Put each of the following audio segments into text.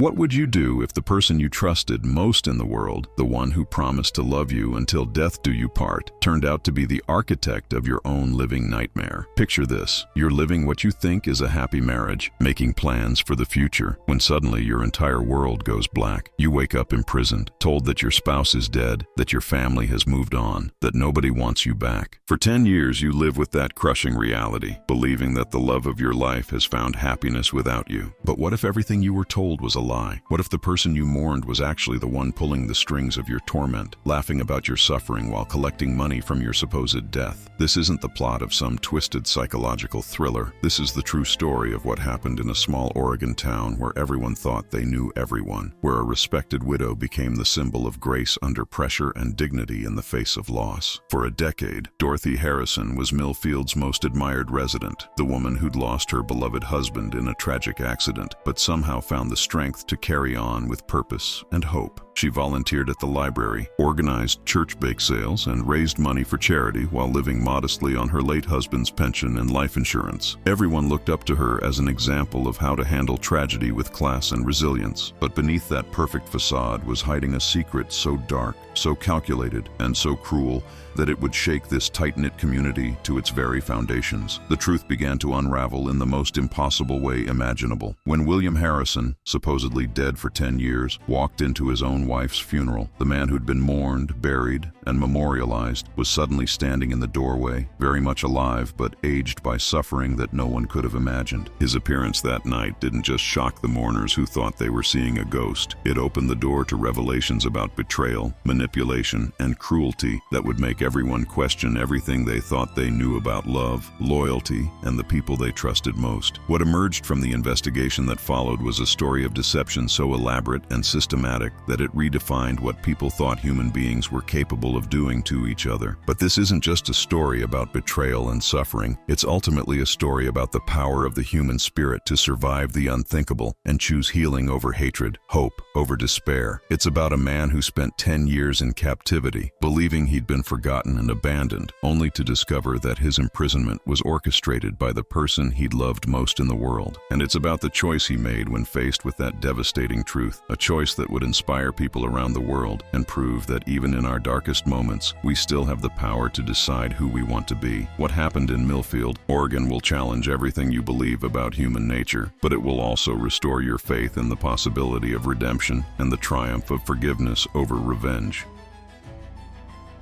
What would you do if the person you trusted most in the world, the one who promised to love you until death do you part, turned out to be the architect of your own living nightmare? Picture this. You're living what you think is a happy marriage, making plans for the future, when suddenly your entire world goes black. You wake up imprisoned, told that your spouse is dead, that your family has moved on, that nobody wants you back. For 10 years you live with that crushing reality, believing that the love of your life has found happiness without you. But what if everything you were told was a lie? What if the person you mourned was actually the one pulling the strings of your torment, laughing about your suffering while collecting money from your supposed death? This isn't the plot of some twisted psychological thriller. This is the true story of what happened in a small Oregon town where everyone thought they knew everyone, where a respected widow became the symbol of grace under pressure and dignity in the face of loss. For a decade, Dorothy Harrison was Millfield's most admired resident, the woman who'd lost her beloved husband in a tragic accident, but somehow found the strength to carry on with purpose and hope. She volunteered at the library, organized church bake sales, and raised money for charity while living modestly on her late husband's pension and life insurance. Everyone looked up to her as an example of how to handle tragedy with class and resilience. But beneath that perfect facade was hiding a secret so dark, so calculated, and so cruel that it would shake this tight-knit community to its very foundations. The truth began to unravel in the most impossible way imaginable. When William Harrison, supposedly dead for 10 years, walked into his own wife's funeral, the man who'd been mourned, buried, and memorialized was suddenly standing in the doorway, very much alive but aged by suffering that no one could have imagined. His appearance that night didn't just shock the mourners who thought they were seeing a ghost. It opened the door to revelations about betrayal, manipulation, and cruelty that would make everyone question everything they thought they knew about love, loyalty, and the people they trusted most. What emerged from the investigation that followed was a story of deception so elaborate and systematic that it redefined what people thought human beings were capable of doing to each other. But this isn't just a story about betrayal and suffering. It's ultimately a story about the power of the human spirit to survive the unthinkable and choose healing over hatred, hope over despair. It's about a man who spent 10 years in captivity, believing he'd been forgotten and abandoned, only to discover that his imprisonment was orchestrated by the person he'd loved most in the world. And it's about the choice he made when faced with that devastating truth, a choice that would inspire people around the world and prove that even in our darkest moments, we still have the power to decide who we want to be. What happened in Millfield, Oregon will challenge everything you believe about human nature, but it will also restore your faith in the possibility of redemption and the triumph of forgiveness over revenge.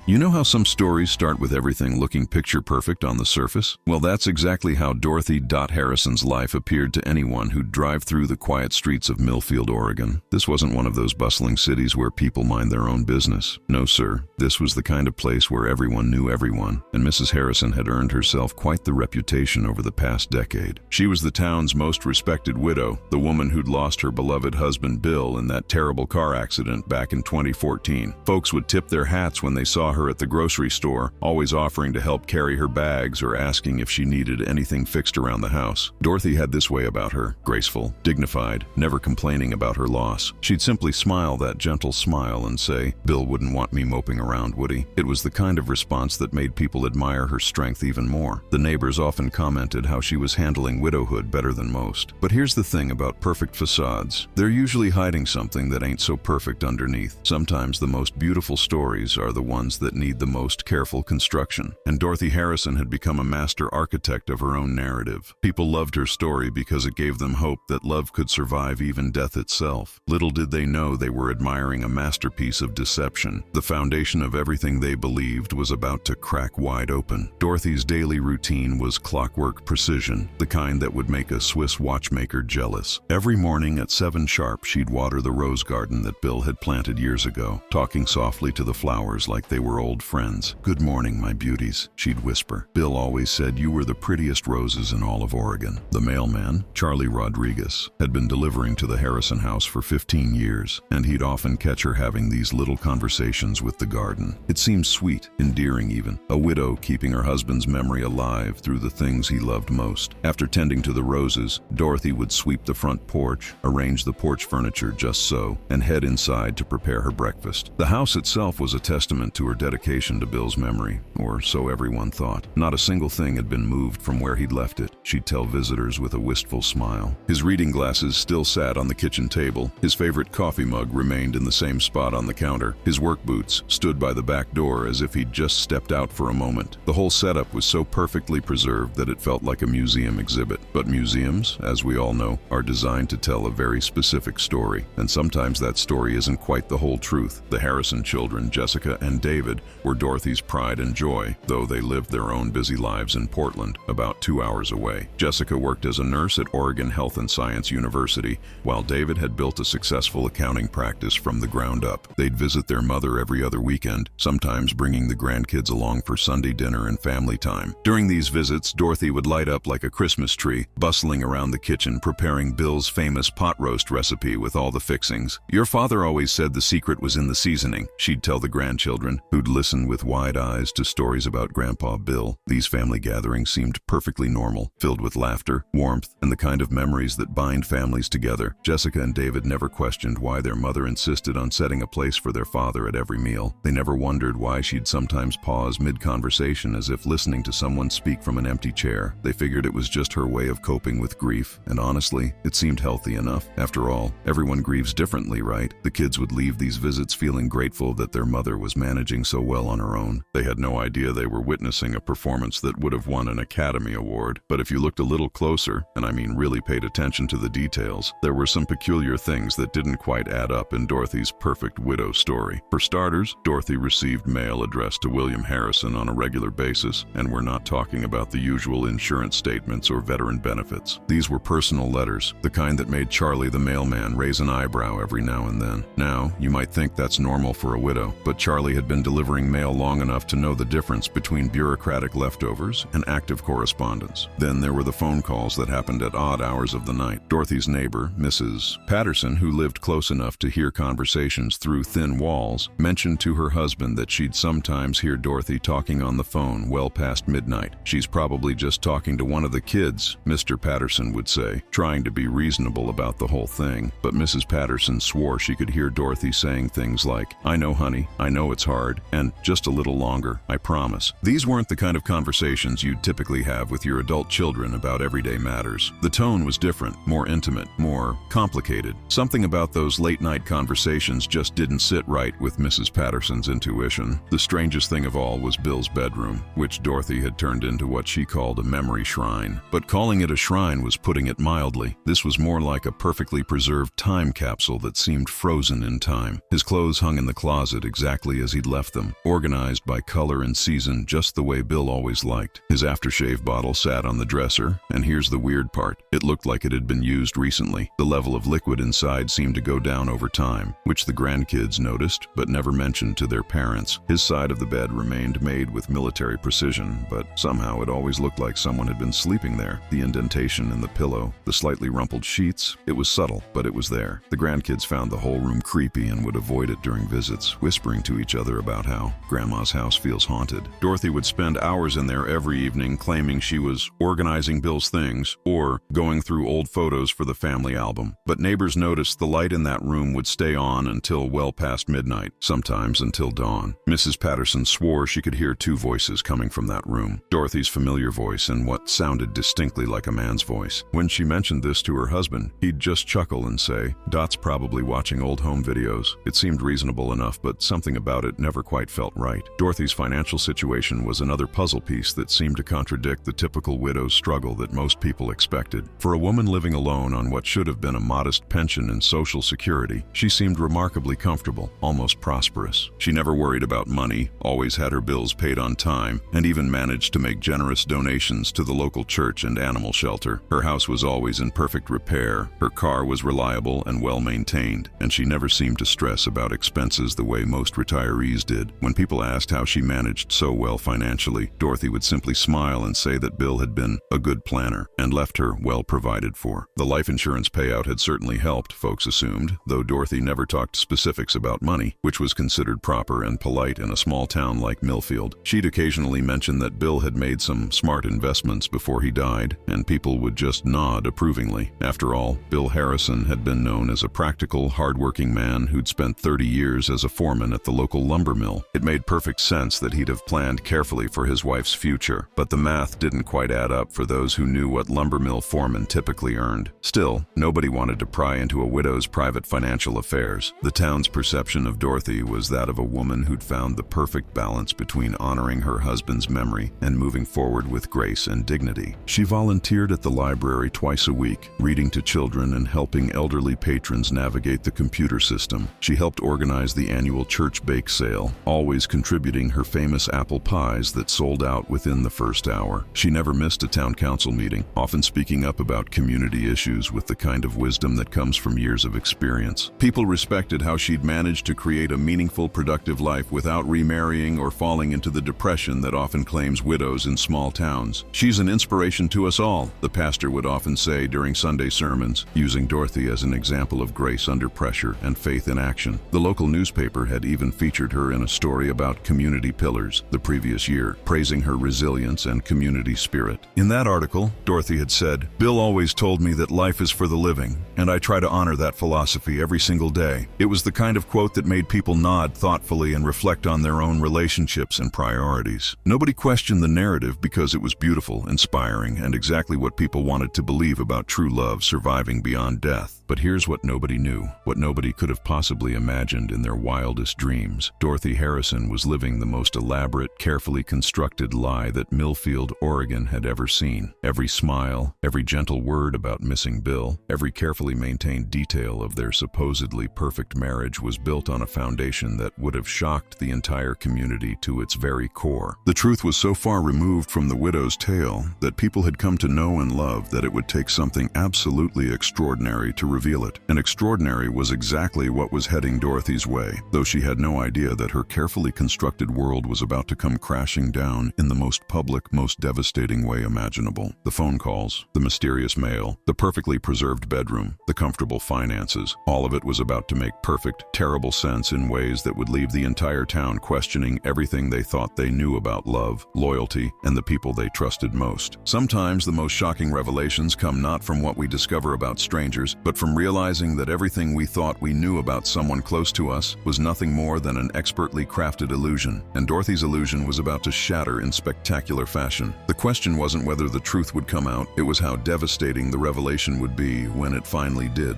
You know how some stories start with everything looking picture perfect on the surface? Well, that's exactly how Dorothy Harrison's life appeared to anyone who'd drive through the quiet streets of Millfield, Oregon. This wasn't one of those bustling cities where people mind their own business. No, sir. This was the kind of place where everyone knew everyone, and Mrs. Harrison had earned herself quite the reputation over the past decade. She was the town's most respected widow, the woman who'd lost her beloved husband Bill in that terrible car accident back in 2014. Folks would tip their hats when they saw her at the grocery store, always offering to help carry her bags or asking if she needed anything fixed around the house. Dorothy had this way about her, graceful, dignified, never complaining about her loss. She'd simply smile that gentle smile and say, "Bill wouldn't want me moping around, would he?" It was the kind of response that made people admire her strength even more. The neighbors often commented how she was handling widowhood better than most. But here's the thing about perfect facades. They're usually hiding something that ain't so perfect underneath. Sometimes the most beautiful stories are the ones that need the most careful construction. And Dorothy Harrison had become a master architect of her own narrative. People loved her story because it gave them hope that love could survive even death itself. Little did they know they were admiring a masterpiece of deception. The foundation of everything they believed was about to crack wide open. Dorothy's daily routine was clockwork precision, the kind that would make a Swiss watchmaker jealous. Every morning at 7 sharp, she'd water the rose garden that Bill had planted years ago, talking softly to the flowers like they were old friends. "Good morning, my beauties," she'd whisper. "Bill always said you were the prettiest roses in all of Oregon." The mailman, Charlie Rodriguez, had been delivering to the Harrison house for 15 years, and he'd often catch her having these little conversations with the garden. It seemed sweet, endearing even. A widow keeping her husband's memory alive through the things he loved most. After tending to the roses, Dorothy would sweep the front porch, arrange the porch furniture just so, and head inside to prepare her breakfast. The house itself was a testament to her dedication to Bill's memory, or so everyone thought. Not a single thing had been moved from where he'd left it, she'd tell visitors with a wistful smile. His reading glasses still sat on the kitchen table. His favorite coffee mug remained in the same spot on the counter. His work boots stood by the back door as if he'd just stepped out for a moment. The whole setup was so perfectly preserved that it felt like a museum exhibit. But museums, as we all know, are designed to tell a very specific story, and sometimes that story isn't quite the whole truth. The Harrison children, Jessica and David, were Dorothy's pride and joy, though they lived their own busy lives in Portland, about 2 hours away. Jessica worked as a nurse at Oregon Health and Science University, while David had built a successful accounting practice from the ground up. They'd visit their mother every other weekend, sometimes bringing the grandkids along for Sunday dinner and family time. During these visits, Dorothy would light up like a Christmas tree, bustling around the kitchen preparing Bill's famous pot roast recipe with all the fixings. "Your father always said the secret was in the seasoning," she'd tell the grandchildren, who'd listen with wide eyes to stories about Grandpa Bill. These family gatherings seemed perfectly normal, filled with laughter, warmth, and the kind of memories that bind families together. Jessica and David never questioned why their mother insisted on setting a place for their father at every meal. They never wondered why she'd sometimes pause mid-conversation as if listening to someone speak from an empty chair. They figured it was just her way of coping with grief, and honestly, it seemed healthy enough. After all, everyone grieves differently, right? The kids would leave these visits feeling grateful that their mother was managing so well on her own. They had no idea they were witnessing a performance that would have won an Academy Award. But if you looked a little closer, and I mean really paid attention to the details, there were some peculiar things that didn't quite add up in Dorothy's perfect widow story. For starters, Dorothy received mail addressed to William Harrison on a regular basis, and we're not talking about the usual insurance statements or veteran benefits. These were personal letters, the kind that made Charlie the mailman raise an eyebrow every now and then. Now, you might think that's normal for a widow, but Charlie had been delivering mail long enough to know the difference between bureaucratic leftovers and active correspondence. Then there were the phone calls that happened at odd hours of the night. Dorothy's neighbor, Mrs. Patterson, who lived close enough to hear conversations through thin walls, mentioned to her husband that she'd sometimes hear Dorothy talking on the phone well past midnight. "She's probably just talking to one of the kids," Mr. Patterson would say, trying to be reasonable about the whole thing. But Mrs. Patterson swore she could hear Dorothy saying things like, "I know, honey, I know it's hard, and just a little longer, I promise." These weren't the kind of conversations you'd typically have with your adult children about everyday matters. The tone was different, more intimate, more complicated. Something about those late-night conversations just didn't sit right with Mrs. Patterson's intuition. The strangest thing of all was Bill's bedroom, which Dorothy had turned into what she called a memory shrine. But calling it a shrine was putting it mildly. This was more like a perfectly preserved time capsule that seemed frozen in time. His clothes hung in the closet exactly as he'd left them, organized by color and season just the way Bill always liked. His aftershave bottle sat on the dresser, and here's the weird part. It looked like it had been used recently. The level of liquid inside seemed to go down over time, which the grandkids noticed but never mentioned to their parents. His side of the bed remained made with military precision, but somehow it always looked like someone had been sleeping there. The indentation in the pillow, the slightly rumpled sheets, it was subtle, but it was there. The grandkids found the whole room creepy and would avoid it during visits, whispering to each other about how Grandma's house feels haunted. Dorothy would spend hours in there every evening claiming she was organizing Bill's things or going through old photos for the family album. But neighbors noticed the light in that room would stay on until well past midnight, sometimes until dawn. Mrs. Patterson swore she could hear two voices coming from that room, Dorothy's familiar voice and what sounded distinctly like a man's voice. When she mentioned this to her husband, he'd just chuckle and say, "Dot's probably watching old home videos." It seemed reasonable enough, but something about it never quite felt right. Dorothy's financial situation was another puzzle piece that seemed to contradict the typical widow's struggle that most people expected. For a woman living alone on what should have been a modest pension and Social Security, she seemed remarkably comfortable, almost prosperous. She never worried about money, always had her bills paid on time, and even managed to make generous donations to the local church and animal shelter. Her house was always in perfect repair, her car was reliable and well maintained, and she never seemed to stress about expenses the way most retirees did. When people asked how she managed so well financially, Dorothy would simply smile and say that Bill had been a good planner and left her well provided for. The life insurance payout had certainly helped, folks assumed, though Dorothy never talked specifics about money, which was considered proper and polite in a small town like Millfield. She'd occasionally mention that Bill had made some smart investments before he died, and people would just nod approvingly. After all, Bill Harrison had been known as a practical, hardworking man who'd spent 30 years as a foreman at the local lumber mill. mill. It made perfect sense that he'd have planned carefully for his wife's future, but the math didn't quite add up for those who knew what lumber mill foremen typically earned. Still, nobody wanted to pry into a widow's private financial affairs. The town's perception of Dorothy was that of a woman who'd found the perfect balance between honoring her husband's memory and moving forward with grace and dignity. She volunteered at the library twice a week, reading to children and helping elderly patrons navigate the computer system. She helped organize the annual church bake sale, always contributing her famous apple pies that sold out within the first hour. She never missed a town council meeting, often speaking up about community issues with the kind of wisdom that comes from years of experience. People respected how she'd managed to create a meaningful, productive life without remarrying or falling into the depression that often claims widows in small towns. "She's an inspiration to us all," the pastor would often say during Sunday sermons, using Dorothy as an example of grace under pressure and faith in action. The local newspaper had even featured her in a story about community pillars the previous year, praising her resilience and community spirit. In that article, Dorothy had said, "Bill always told me that life is for the living, and I try to honor that philosophy every single day." It was the kind of quote that made people nod thoughtfully and reflect on their own relationships and priorities. Nobody questioned the narrative because it was beautiful, inspiring, and exactly what people wanted to believe about true love surviving beyond death. But here's what nobody knew, what nobody could have possibly imagined in their wildest dreams. Dorothy Harrison was living the most elaborate, carefully constructed lie that Millfield, Oregon had ever seen. Every smile, every gentle word about missing Bill, every carefully maintained detail of their supposedly perfect marriage was built on a foundation that would have shocked the entire community to its very core. The truth was so far removed from the widow's tale that people had come to know and love that it would take something absolutely extraordinary to reveal it. And extraordinary was exactly what was heading Dorothy's way, though she had no idea that her carefully constructed world was about to come crashing down in the most public, most devastating way imaginable. The phone calls, the mysterious mail, the perfectly preserved bedroom, the comfortable finances, all of it was about to make perfect, terrible sense in ways that would leave the entire town questioning everything they thought they knew about love, loyalty, and the people they trusted most. Sometimes the most shocking revelations come not from what we discover about strangers, but from realizing that everything we thought we knew about someone close to us was nothing more than an expertly crafted illusion. And Dorothy's illusion was about to shatter in spectacular fashion. The question wasn't whether the truth would come out, it was how devastating the revelation would be when it finally did.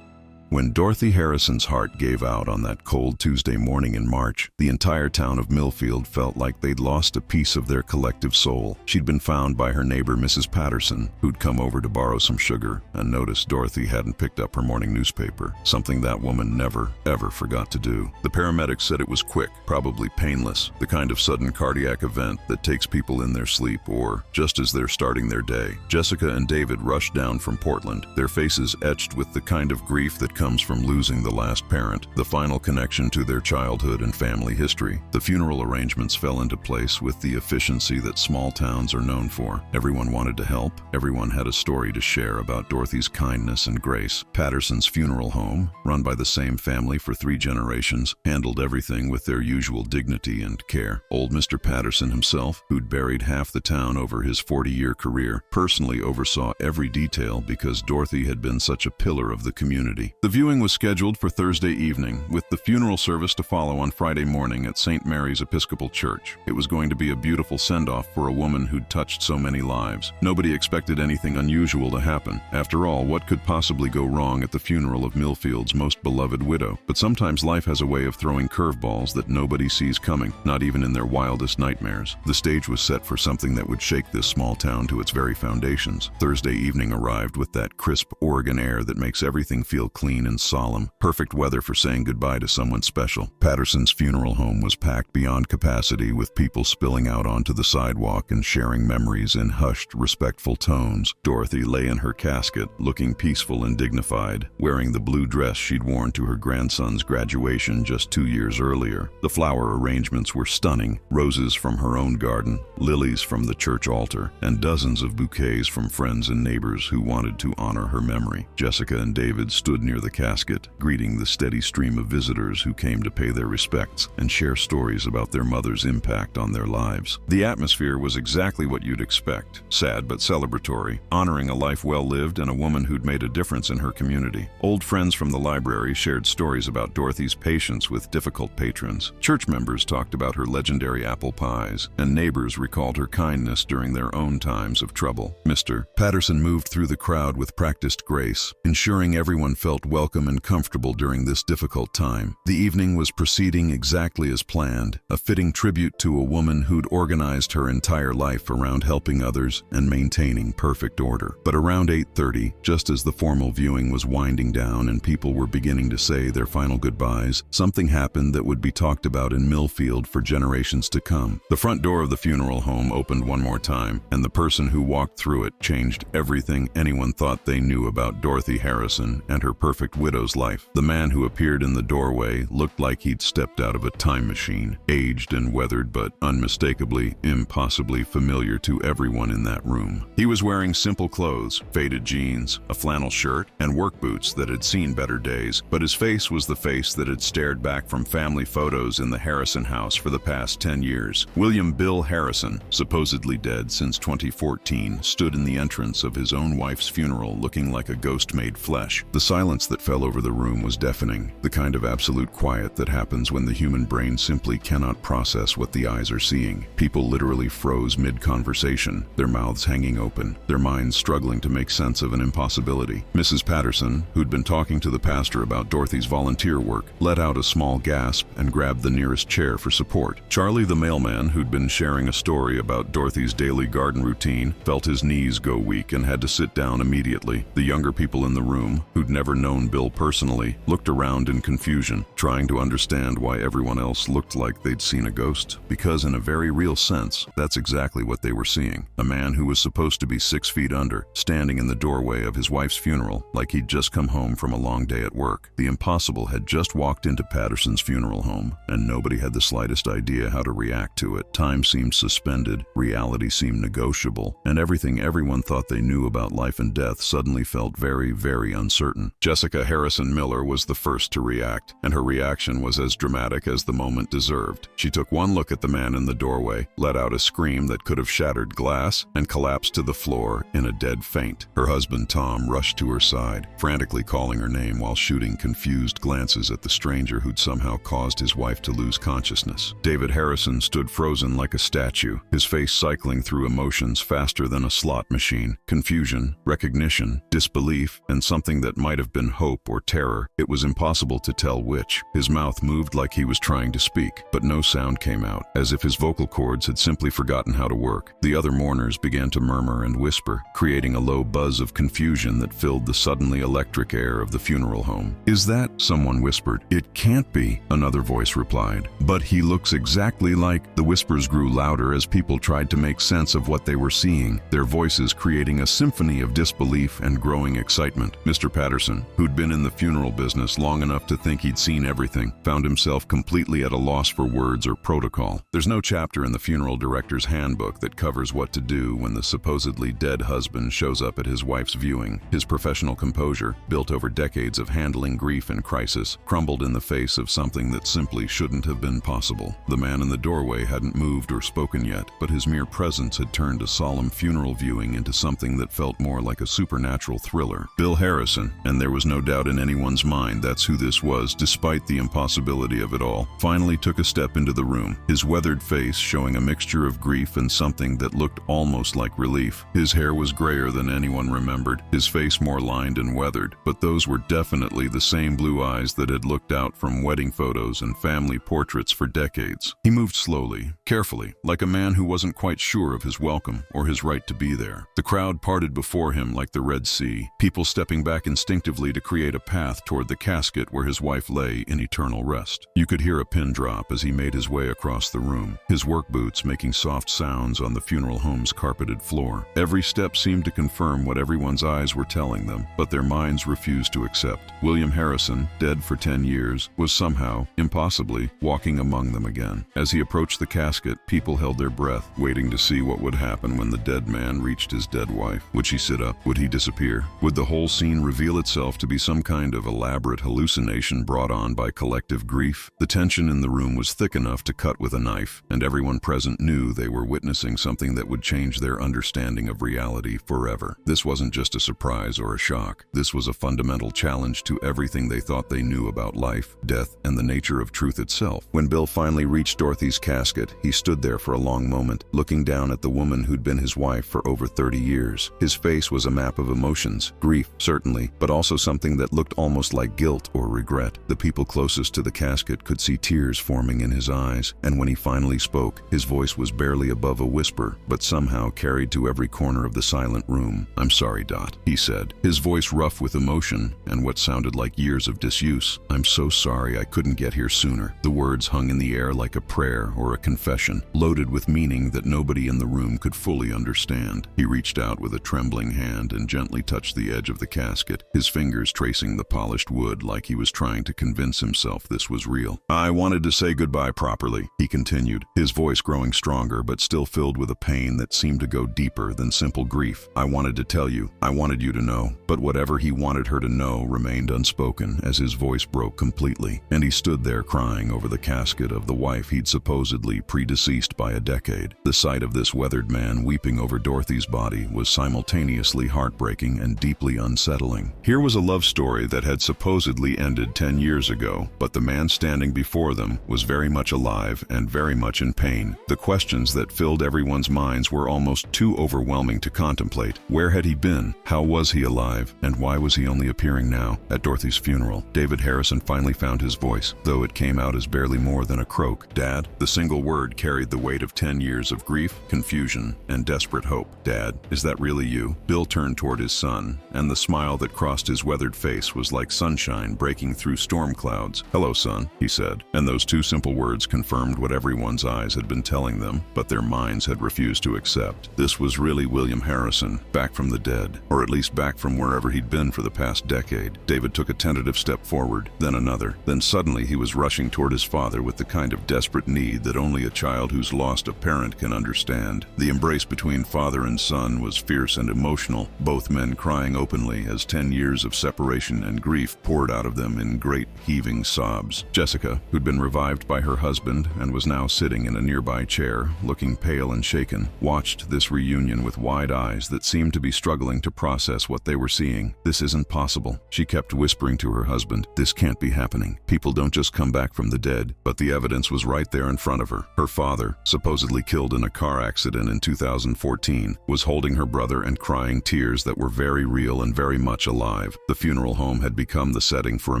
When Dorothy Harrison's heart gave out on that cold Tuesday morning in March, the entire town of Millfield felt like they'd lost a piece of their collective soul. She'd been found by her neighbor, Mrs. Patterson, who'd come over to borrow some sugar and noticed Dorothy hadn't picked up her morning newspaper, something that woman never, ever forgot to do. The paramedics said it was quick, probably painless, the kind of sudden cardiac event that takes people in their sleep or just as they're starting their day. Jessica and David rushed down from Portland, their faces etched with the kind of grief that comes from losing the last parent, the final connection to their childhood and family history. The funeral arrangements fell into place with the efficiency that small towns are known for. Everyone wanted to help. Everyone had a story to share about Dorothy's kindness and grace. Patterson's funeral home, run by the same family for 3 generations, handled everything with their usual dignity and care. Old Mr. Patterson himself, who'd buried half the town over his 40-year career, personally oversaw every detail because Dorothy had been such a pillar of the community. The viewing was scheduled for Thursday evening, with the funeral service to follow on Friday morning at St. Mary's Episcopal Church. It was going to be a beautiful send-off for a woman who'd touched so many lives. Nobody expected anything unusual to happen. After all, what could possibly go wrong at the funeral of Millfield's most beloved widow? But sometimes life has a way of throwing curveballs that nobody sees coming, not even in their wildest nightmares. The stage was set for something that would shake this small town to its very foundations. Thursday evening arrived with that crisp Oregon air that makes everything feel clean and solemn, perfect weather for saying goodbye to someone special. Patterson's funeral home was packed beyond capacity, with people spilling out onto the sidewalk and sharing memories in hushed, respectful tones. Dorothy lay in her casket, looking peaceful and dignified, wearing the blue dress she'd worn to her grandson's graduation just 2 years earlier. The flower arrangements were stunning, roses from her own garden, lilies from the church altar, and dozens of bouquets from friends and neighbors who wanted to honor her memory. Jessica and David stood near the casket, greeting the steady stream of visitors who came to pay their respects and share stories about their mother's impact on their lives. The atmosphere was exactly what you'd expect, sad but celebratory, honoring a life well lived and a woman who'd made a difference in her community. Old friends from the library shared stories about Dorothy's patience with difficult patrons. Church members talked about her legendary apple pies, and neighbors recalled her kindness during their own times of trouble. Mr. Patterson moved through the crowd with practiced grace, ensuring everyone felt welcome and comfortable during this difficult time. The evening was proceeding exactly as planned, a fitting tribute to a woman who'd organized her entire life around helping others and maintaining perfect order. But around 8:30, just as the formal viewing was winding down and people were beginning to say their final goodbyes, something happened that would be talked about in Millfield for generations to come. The front door of the funeral home opened one more time, and the person who walked through it changed everything anyone thought they knew about Dorothy Harrison and her perfect widow's life. The man who appeared in the doorway looked like he'd stepped out of a time machine, aged and weathered but unmistakably, impossibly familiar to everyone in that room. He was wearing simple clothes, faded jeans, a flannel shirt, and work boots that had seen better days, but his face was the face that had stared back from family photos in the Harrison house for the past 10 years. William Bill Harrison, supposedly dead since 2014, stood in the entrance of his own wife's funeral looking like a ghost made flesh. The silence that fell over the room was deafening, the kind of absolute quiet that happens when the human brain simply cannot process what the eyes are seeing. People literally froze mid-conversation, their mouths hanging open, their minds struggling to make sense of an impossibility. Mrs. Patterson, who'd been talking to the pastor about Dorothy's volunteer work, let out a small gasp and grabbed the nearest chair for support. Charlie, the mailman, who'd been sharing a story about Dorothy's daily garden routine, felt his knees go weak and had to sit down immediately. The younger people in the room, who'd never known Bill personally, looked around in confusion, trying to understand why everyone else looked like they'd seen a ghost. Because in a very real sense, that's exactly what they were seeing. A man who was supposed to be 6 feet under, standing in the doorway of his wife's funeral, like he'd just come home from a long day at work. The impossible had just walked into Patterson's funeral home, and nobody had the slightest idea how to react to it. Time seemed suspended, reality seemed negotiable, and everything everyone thought they knew about life and death suddenly felt very, very uncertain. Jessica Harrison Miller was the first to react, and her reaction was as dramatic as the moment deserved. She took one look at the man in the doorway, let out a scream that could have shattered glass, and collapsed to the floor in a dead faint. Her husband, Tom, rushed to her side, frantically calling her name while shooting confused glances at the stranger who'd somehow caused his wife to lose consciousness. David Harrison stood frozen like a statue, his face cycling through emotions faster than a slot machine. Confusion, recognition, disbelief, and something that might have been hope or terror. It was impossible to tell which. His mouth moved like he was trying to speak, but no sound came out, as if his vocal cords had simply forgotten how to work. The other mourners began to murmur and whisper, creating a low buzz of confusion that filled the suddenly electric air of the funeral home. "Is that?" someone whispered. "It can't be," another voice replied. "But he looks exactly like..." The whispers grew louder as people tried to make sense of what they were seeing, their voices creating a symphony of disbelief and growing excitement. Mr. Patterson, who'd been in the funeral business long enough to think he'd seen everything, found himself completely at a loss for words or protocol. There's no chapter in the funeral director's handbook that covers what to do when the supposedly dead husband shows up at his wife's viewing. His professional composure, built over decades of handling grief and crisis, crumbled in the face of something that simply shouldn't have been possible. The man in the doorway hadn't moved or spoken yet, but his mere presence had turned a solemn funeral viewing into something that felt more like a supernatural thriller. Bill Harrison, and there was no doubt in anyone's mind that's who this was, despite the impossibility of it all, finally took a step into the room, his weathered face showing a mixture of grief and something that looked almost like relief. His hair was grayer than anyone remembered, his face more lined and weathered, but those were definitely the same blue eyes that had looked out from wedding photos and family portraits for decades. He moved slowly, carefully, like a man who wasn't quite sure of his welcome or his right to be there. The crowd parted before him like the Red Sea, people stepping back instinctively to create a path toward the casket where his wife lay in eternal rest. You could hear a pin drop as he made his way across the room, his work boots making soft sounds on the funeral home's carpeted floor. Every step seemed to confirm what everyone's eyes were telling them, but their minds refused to accept. William Harrison, dead for 10 years, was somehow, impossibly, walking among them again. As he approached the casket, people held their breath, waiting to see what would happen when the dead man reached his dead wife. Would she sit up? Would he disappear? Would the whole scene reveal itself to be be some kind of elaborate hallucination brought on by collective grief. The tension in the room was thick enough to cut with a knife, and everyone present knew they were witnessing something that would change their understanding of reality forever. This wasn't just a surprise or a shock. This was a fundamental challenge to everything they thought they knew about life, death, and the nature of truth itself. When Bill finally reached Dorothy's casket, he stood there for a long moment, looking down at the woman who'd been his wife for over 30 years. His face was a map of emotions, grief, certainly, but also something that looked almost like guilt or regret. The people closest to the casket could see tears forming in his eyes, and when he finally spoke, his voice was barely above a whisper, but somehow carried to every corner of the silent room. "I'm sorry, Dot," he said, his voice rough with emotion and what sounded like years of disuse. "I'm so sorry I couldn't get here sooner." The words hung in the air like a prayer or a confession, loaded with meaning that nobody in the room could fully understand. He reached out with a trembling hand and gently touched the edge of the casket, his fingers tracing the polished wood like he was trying to convince himself this was real. "I wanted to say goodbye properly," he continued, his voice growing stronger but still filled with a pain that seemed to go deeper than simple grief. "I wanted to tell you. I wanted you to know." But whatever he wanted her to know remained unspoken as his voice broke completely, and he stood there crying over the casket of the wife he'd supposedly predeceased by a decade. The sight of this weathered man weeping over Dorothy's body was simultaneously heartbreaking and deeply unsettling. Here was a love story that had supposedly ended 10 years ago, but the man standing before them was very much alive and very much in pain. The questions that filled everyone's minds were almost too overwhelming to contemplate. Where had he been? How was he alive? And why was he only appearing now at Dorothy's funeral? David Harrison finally found his voice, though it came out as barely more than a croak. "Dad." The single word carried the weight of 10 years of grief, confusion, and desperate hope. "Dad, is that really you?" Bill turned toward his son, and the smile that crossed his weathered face was like sunshine breaking through storm clouds. "Hello, son," he said, and those two simple words confirmed what everyone's eyes had been telling them, but their minds had refused to accept. This was really William Harrison, back from the dead, or at least back from wherever he'd been for the past decade. David took a tentative step forward, then another. Then suddenly he was rushing toward his father with the kind of desperate need that only a child who's lost a parent can understand. The embrace between father and son was fierce and emotional, both men crying openly as 10 years of separation and grief poured out of them in great heaving sobs. Jessica, who'd been revived by her husband and was now sitting in a nearby chair, looking pale and shaken, watched this reunion with wide eyes that seemed to be struggling to process what they were seeing. "This isn't possible," she kept whispering to her husband. "This can't be happening. People don't just come back from the dead." But the evidence was right there in front of her. Her father, supposedly killed in a car accident in 2014, was holding her brother and crying tears that were very real and very much alive. The funeral home had become the setting for a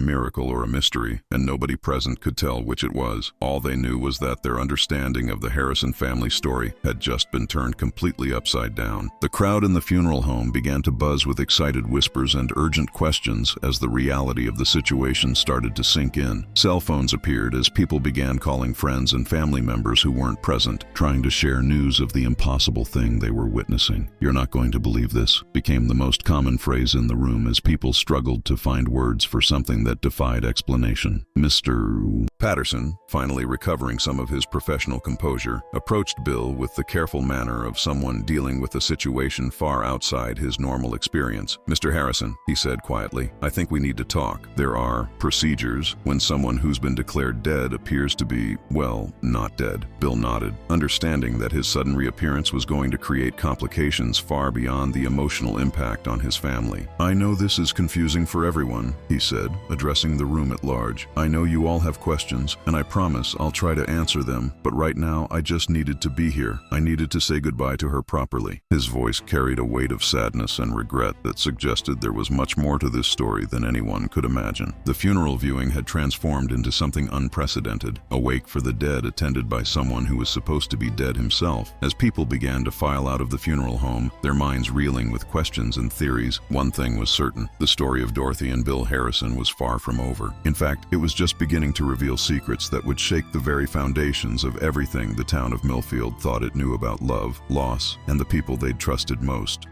miracle or a mystery, and nobody present could tell which it was. All they knew was that their understanding of the Harrison family story had just been turned completely upside down. The crowd in the funeral home began to buzz with excited whispers and urgent questions as the reality of the situation started to sink in. Cell phones appeared as people began calling friends and family members who weren't present, trying to share news of the impossible thing they were witnessing. "You're not going to believe this," became the most common phrase in the room as people struggled to find words for something that defied explanation. Mr. Patterson, finally recovering some of his professional composure, approached Bill with the careful manner of someone dealing with a situation far outside his normal experience. "Mr. Harrison," he said quietly, "I think we need to talk. There are procedures when someone who's been declared dead appears to be, well, not dead." Bill nodded, understanding that his sudden reappearance was going to create complications far beyond the emotional impact on his family. "I know this is confusing for everyone," he said, addressing the room at large. "I know you all have questions, and I promise I'll try to answer them, but right now I just needed to be here. I needed to say goodbye to her properly." His voice carried a weight of sadness and regret that suggested there was much more to this story than anyone could imagine. The funeral viewing had transformed into something unprecedented, a wake for the dead attended by someone who was supposed to be dead himself. As people began to file out of the funeral home, their minds reeling with questions and theories, one thing was certain: the story of Dorothy and Bill Harrison was far from over. In fact, it was just beginning to reveal secrets that would shake the very foundations of everything the town of Millfield thought it knew about love, loss, and the people they'd trusted most.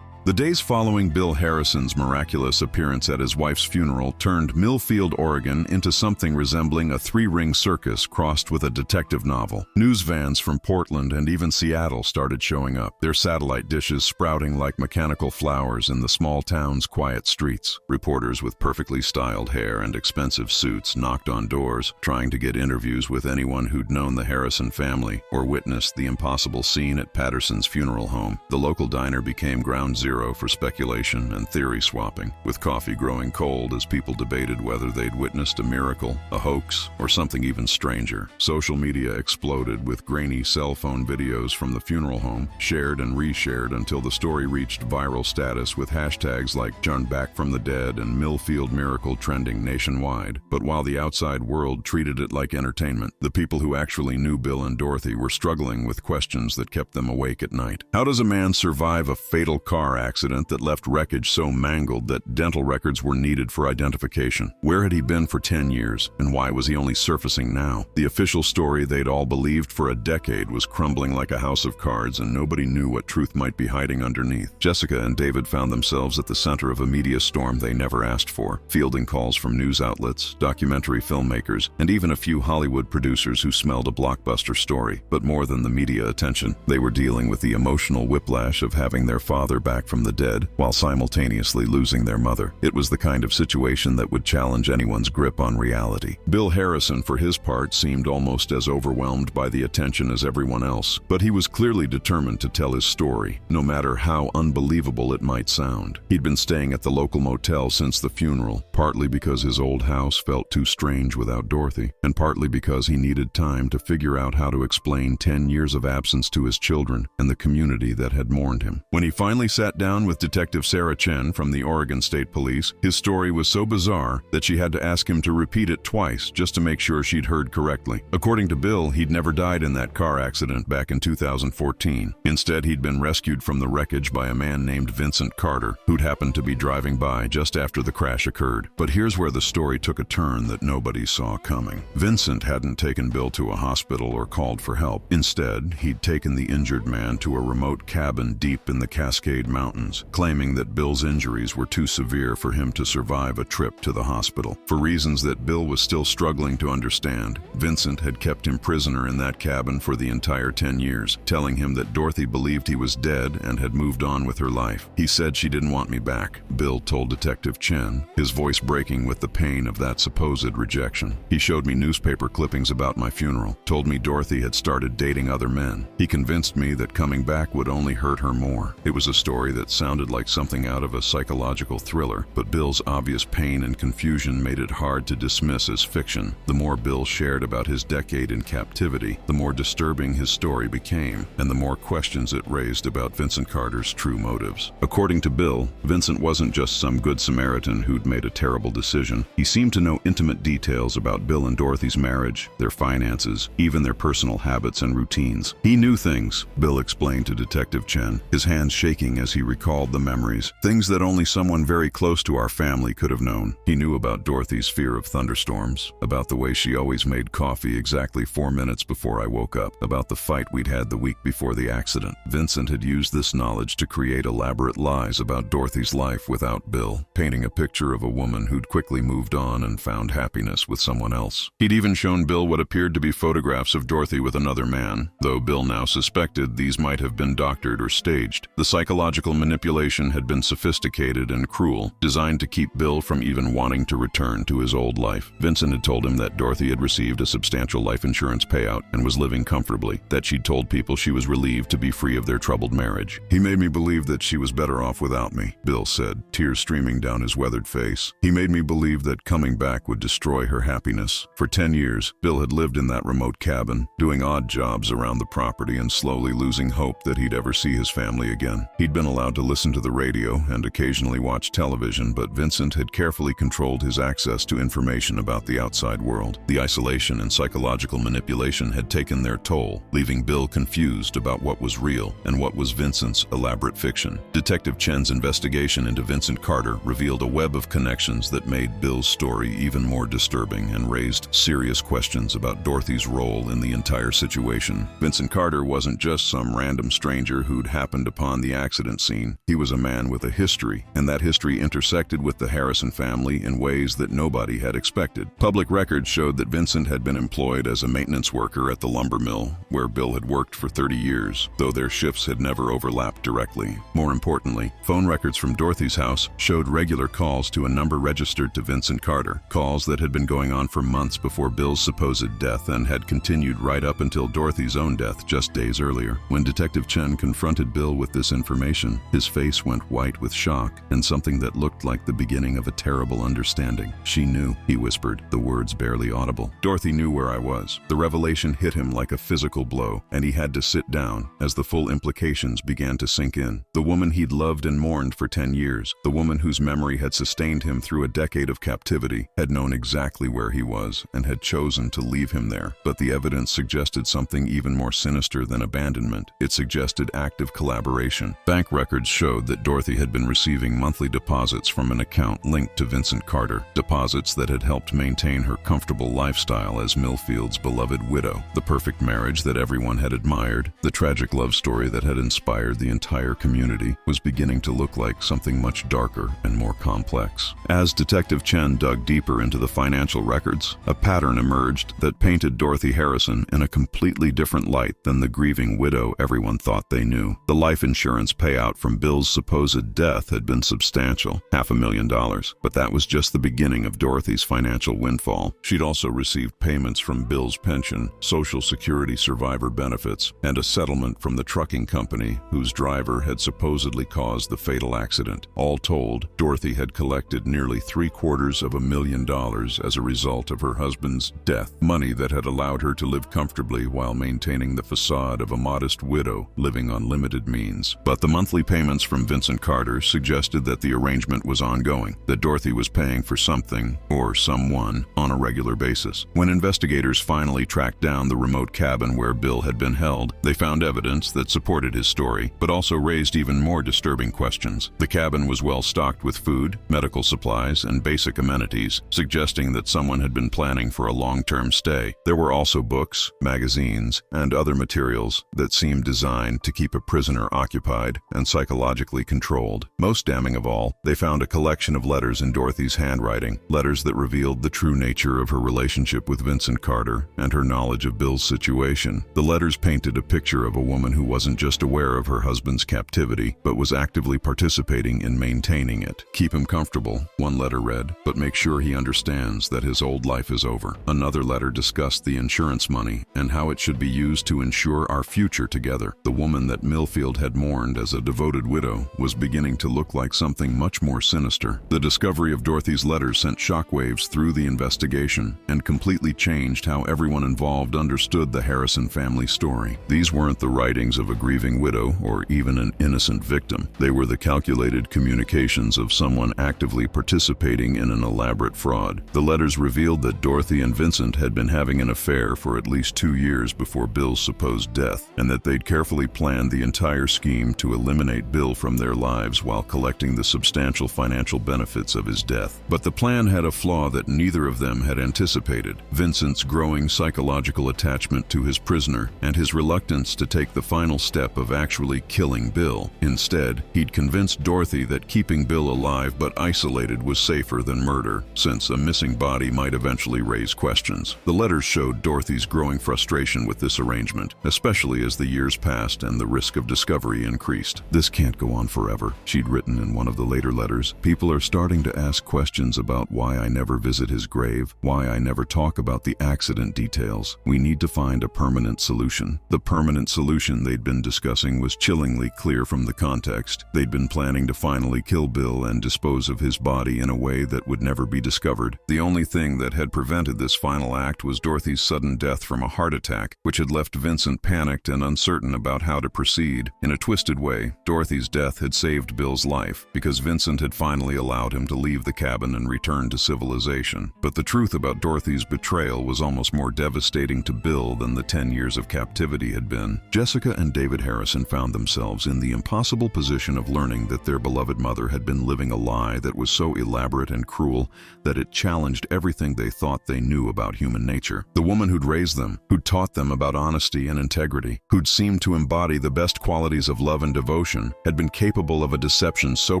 The days following Bill Harrison's miraculous appearance at his wife's funeral turned Millfield, Oregon into something resembling a three-ring circus crossed with a detective novel. News vans from Portland and even Seattle started showing up, their satellite dishes sprouting like mechanical flowers in the small town's quiet streets. Reporters with perfectly styled hair and expensive suits knocked on doors, trying to get interviews with anyone who'd known the Harrison family or witnessed the impossible scene at Patterson's funeral home. The local diner became ground zero for speculation and theory swapping, with coffee growing cold as people debated whether they'd witnessed a miracle, a hoax, or something even stranger. Social media exploded with grainy cell phone videos from the funeral home, shared and reshared until the story reached viral status with hashtags like John Back from the Dead and Millfield Miracle trending nationwide. But while the outside world treated it like entertainment, the people who actually knew Bill and Dorothy were struggling with questions that kept them awake at night. How does a man survive a fatal car accident that left wreckage so mangled that dental records were needed for identification? Where had he been for 10 years, and why was he only surfacing now? The official story they'd all believed for a decade was crumbling like a house of cards, and nobody knew what truth might be hiding underneath. Jessica and David found themselves at the center of a media storm they never asked for, fielding calls from news outlets, documentary filmmakers, and even a few Hollywood producers who smelled a blockbuster story. But more than the media attention, they were dealing with the emotional whiplash of having their father back from the dead while simultaneously losing their mother. It was the kind of situation that would challenge anyone's grip on reality. Bill Harrison, for his part, seemed almost as overwhelmed by the attention as everyone else, but he was clearly determined to tell his story, no matter how unbelievable it might sound. He'd been staying at the local motel since the funeral, partly because his old house felt too strange without Dorothy, and partly because he needed time to figure out how to explain 10 years of absence to his children and the community that had mourned him. When he finally sat down with Detective Sarah Chen from the Oregon State Police, his story was so bizarre that she had to ask him to repeat it twice just to make sure she'd heard correctly. According to Bill, he'd never died in that car accident back in 2014. Instead, he'd been rescued from the wreckage by a man named Vincent Carter, who'd happened to be driving by just after the crash occurred. But here's where the story took a turn that nobody saw coming. Vincent hadn't taken Bill to a hospital or called for help. Instead, he'd taken the injured man to a remote cabin deep in the Cascade Mountains, claiming that Bill's injuries were too severe for him to survive a trip to the hospital. For reasons that Bill was still struggling to understand, Vincent had kept him prisoner in that cabin for the entire 10 years, telling him that Dorothy believed he was dead and had moved on with her life. "He said she didn't want me back," Bill told Detective Chen, his voice breaking with the pain of that supposed rejection. "He showed me newspaper clippings about my funeral, told me Dorothy had started dating other men. He convinced me that coming back would only hurt her more." It was a story that sounded like something out of a psychological thriller, but Bill's obvious pain and confusion made it hard to dismiss as fiction. The more Bill shared about his decade in captivity, the more disturbing his story became, and the more questions it raised about Vincent Carter's true motives. According to Bill, Vincent wasn't just some good Samaritan who'd made a terrible decision. He seemed to know intimate details about Bill and Dorothy's marriage, their finances, even their personal habits and routines. "He knew things," Bill explained to Detective Chen, his hands shaking as he recalled the memories. "Things that only someone very close to our family could have known. He knew about Dorothy's fear of thunderstorms, about the way she always made coffee exactly 4 minutes before I woke up, about the fight we'd had the week before the accident." Vincent had used this knowledge to create elaborate lies about Dorothy's life without Bill, painting a picture of a woman who'd quickly moved on and found happiness with someone else. He'd even shown Bill what appeared to be photographs of Dorothy with another man, though Bill now suspected these might have been doctored or staged. The psychological manipulation had been sophisticated and cruel, designed to keep Bill from even wanting to return to his old life. Vincent had told him that Dorothy had received a substantial life insurance payout and was living comfortably, that she'd told people she was relieved to be free of their troubled marriage. "He made me believe that she was better off without me," Bill said, tears streaming down his weathered face. "He made me believe that coming back would destroy her happiness." For 10 years, Bill had lived in that remote cabin, doing odd jobs around the property and slowly losing hope that he'd ever see his family again. He'd been allowed to listen to the radio and occasionally watch television, but Vincent had carefully controlled his access to information about the outside world. The isolation and psychological manipulation had taken their toll, leaving Bill confused about what was real and what was Vincent's elaborate fiction. Detective Chen's investigation into Vincent Carter revealed a web of connections that made Bill's story even more disturbing and raised serious questions about Dorothy's role in the entire situation. Vincent Carter wasn't just some random stranger who'd happened upon the accident scene. scene. He was a man with a history, and that history intersected with the Harrison family in ways that nobody had expected. Public records showed that Vincent had been employed as a maintenance worker at the lumber mill, where Bill had worked for 30 years, though their shifts had never overlapped directly. More importantly, phone records from Dorothy's house showed regular calls to a number registered to Vincent Carter, calls that had been going on for months before Bill's supposed death and had continued right up until Dorothy's own death just days earlier. When Detective Chen confronted Bill with this information, his face went white with shock and something that looked like the beginning of a terrible understanding. "She knew," he whispered, the words barely audible. "Dorothy knew where I was." The revelation hit him like a physical blow, and he had to sit down as the full implications began to sink in. The woman he'd loved and mourned for 10 years, the woman whose memory had sustained him through a decade of captivity, had known exactly where he was and had chosen to leave him there. But the evidence suggested something even more sinister than abandonment. It suggested active collaboration. Bank records showed that Dorothy had been receiving monthly deposits from an account linked to Vincent Carter, deposits that had helped maintain her comfortable lifestyle as Millfield's beloved widow. The perfect marriage that everyone had admired, the tragic love story that had inspired the entire community, was beginning to look like something much darker and more complex. As Detective Chen dug deeper into the financial records, a pattern emerged that painted Dorothy Harrison in a completely different light than the grieving widow everyone thought they knew. The life insurance payout from Bill's supposed death had been substantial, $500,000, but that was just the beginning of Dorothy's financial windfall. She'd also received payments from Bill's pension, Social Security survivor benefits, and a settlement from the trucking company whose driver had supposedly caused the fatal accident. All told, Dorothy had collected nearly $750,000 as a result of her husband's death, money that had allowed her to live comfortably while maintaining the facade of a modest widow living on limited means. But the monthly payments from Vincent Carter suggested that the arrangement was ongoing, that Dorothy was paying for something, or someone, on a regular basis. When investigators finally tracked down the remote cabin where Bill had been held, they found evidence that supported his story, but also raised even more disturbing questions. The cabin was well stocked with food, medical supplies, and basic amenities, suggesting that someone had been planning for a long-term stay. There were also books, magazines, and other materials that seemed designed to keep a prisoner occupied and psychologically controlled. Most damning of all, they found a collection of letters in Dorothy's handwriting, letters that revealed the true nature of her relationship with Vincent Carter and her knowledge of Bill's situation. The letters painted a picture of a woman who wasn't just aware of her husband's captivity, but was actively participating in maintaining it. "Keep him comfortable," one letter read, "but make sure he understands that his old life is over." Another letter discussed the insurance money and how it should be used to ensure our future together. The woman that Millfield had mourned as a devoted widow was beginning to look like something much more sinister. The discovery of Dorothy's letters sent shockwaves through the investigation and completely changed how everyone involved understood the Harrison family story. These weren't the writings of a grieving widow or even an innocent victim. They were the calculated communications of someone actively participating in an elaborate fraud. The letters revealed that Dorothy and Vincent had been having an affair for at least 2 years before Bill's supposed death, and that they'd carefully planned the entire scheme to eliminate Bill from their lives while collecting the substantial financial benefits of his death. But the plan had a flaw that neither of them had anticipated: Vincent's growing psychological attachment to his prisoner and his reluctance to take the final step of actually killing Bill. Instead, he'd convinced Dorothy that keeping Bill alive but isolated was safer than murder, since a missing body might eventually raise questions. The letters showed Dorothy's growing frustration with this arrangement, especially as the years passed and the risk of discovery increased. "This can't go on forever," she'd written in one of the later letters. "People are starting to ask questions about why I never visit his grave, why I never talk about the accident details. We need to find a permanent solution." The permanent solution they'd been discussing was chillingly clear from the context. They'd been planning to finally kill Bill and dispose of his body in a way that would never be discovered. The only thing that had prevented this final act was Dorothy's sudden death from a heart attack, which had left Vincent panicked and uncertain about how to proceed. In a twisted way, Dorothy's death had saved Bill's life, because Vincent had finally allowed him to leave the cabin and return to civilization. But the truth about Dorothy's betrayal was almost more devastating to Bill than the 10 years of captivity had been. Jessica and David Harrison found themselves in the impossible position of learning that their beloved mother had been living a lie that was so elaborate and cruel that it challenged everything they thought they knew about human nature. The woman who'd raised them, who'd taught them about honesty and integrity, who'd seemed to embody the best qualities of love and devotion, Harrison, had been capable of a deception so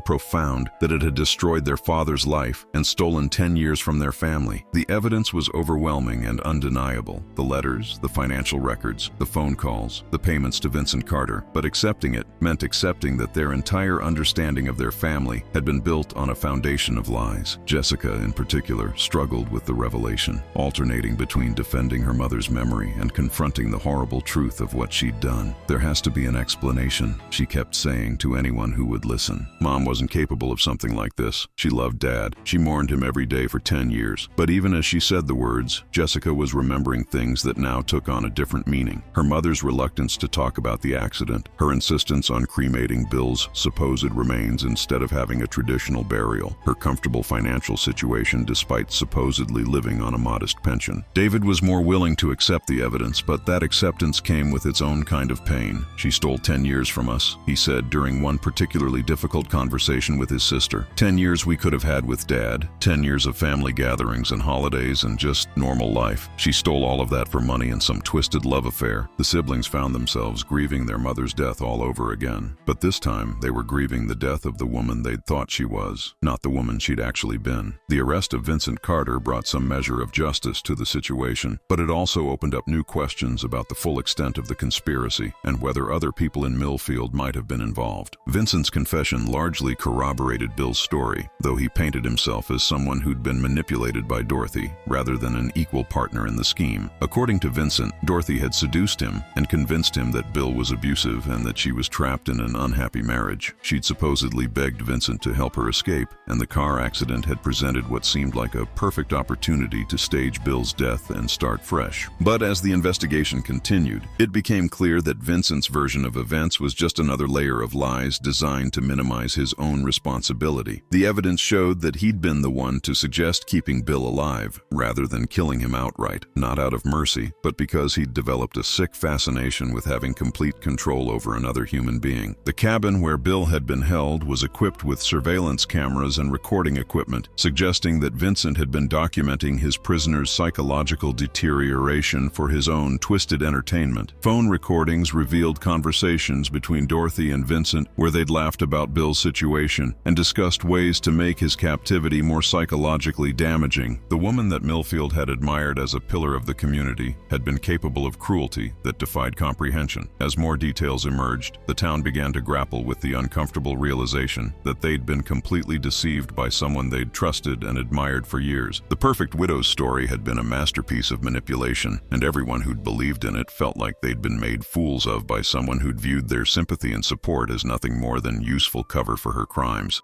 profound that it had destroyed their father's life and stolen 10 years from their family. The evidence was overwhelming and undeniable. The letters, the financial records, the phone calls, the payments to Vincent Carter. But accepting it meant accepting that their entire understanding of their family had been built on a foundation of lies. Jessica, in particular, struggled with the revelation, alternating between defending her mother's memory and confronting the horrible truth of what she'd done. There has to be an explanation, she kept saying to anyone who would listen. Mom wasn't capable of something like this. She loved Dad. She mourned him every day for 10 years. But even as she said the words, Jessica was remembering things that now took on a different meaning. Her mother's reluctance to talk about the accident, her insistence on cremating Bill's supposed remains instead of having a traditional burial, her comfortable financial situation despite supposedly living on a modest pension. David was more willing to accept the evidence, but that acceptance came with its own kind of pain. She stole 10 years from us, he said during one particularly difficult conversation with his sister. 10 years we could have had with Dad, 10 years of family gatherings and holidays and just normal life. She stole all of that for money and some twisted love affair. The siblings found themselves grieving their mother's death all over again. But this time, they were grieving the death of the woman they'd thought she was, not the woman she'd actually been. The arrest of Vincent Carter brought some measure of justice to the situation, but it also opened up new questions about the full extent of the conspiracy and whether other people in Millfield might have been involved. Vincent's confession largely corroborated Bill's story, though he painted himself as someone who'd been manipulated by Dorothy, rather than an equal partner in the scheme. According to Vincent, Dorothy had seduced him and convinced him that Bill was abusive and that she was trapped in an unhappy marriage. She'd supposedly begged Vincent to help her escape, and the car accident had presented what seemed like a perfect opportunity to stage Bill's death and start fresh. But as the investigation continued, it became clear that Vincent's version of events was just another layer of lies designed to minimize his own responsibility. The evidence showed that he'd been the one to suggest keeping Bill alive, rather than killing him outright, not out of mercy, but because he'd developed a sick fascination with having complete control over another human being. The cabin where Bill had been held was equipped with surveillance cameras and recording equipment, suggesting that Vincent had been documenting his prisoner's psychological deterioration for his own twisted entertainment. Phone recordings revealed conversations between Dorothy and Vincent where they'd laughed about Bill's situation and discussed ways to make his captivity more psychologically damaging. The woman that Millfield had admired as a pillar of the community had been capable of cruelty that defied comprehension. As more details emerged, the town began to grapple with the uncomfortable realization that they'd been completely deceived by someone they'd trusted and admired for years. The Perfect Widow's story had been a masterpiece of manipulation, and everyone who'd believed in it felt like they'd been made fools of by someone who'd viewed their sympathy and support as nothing more than useful cover for her crimes.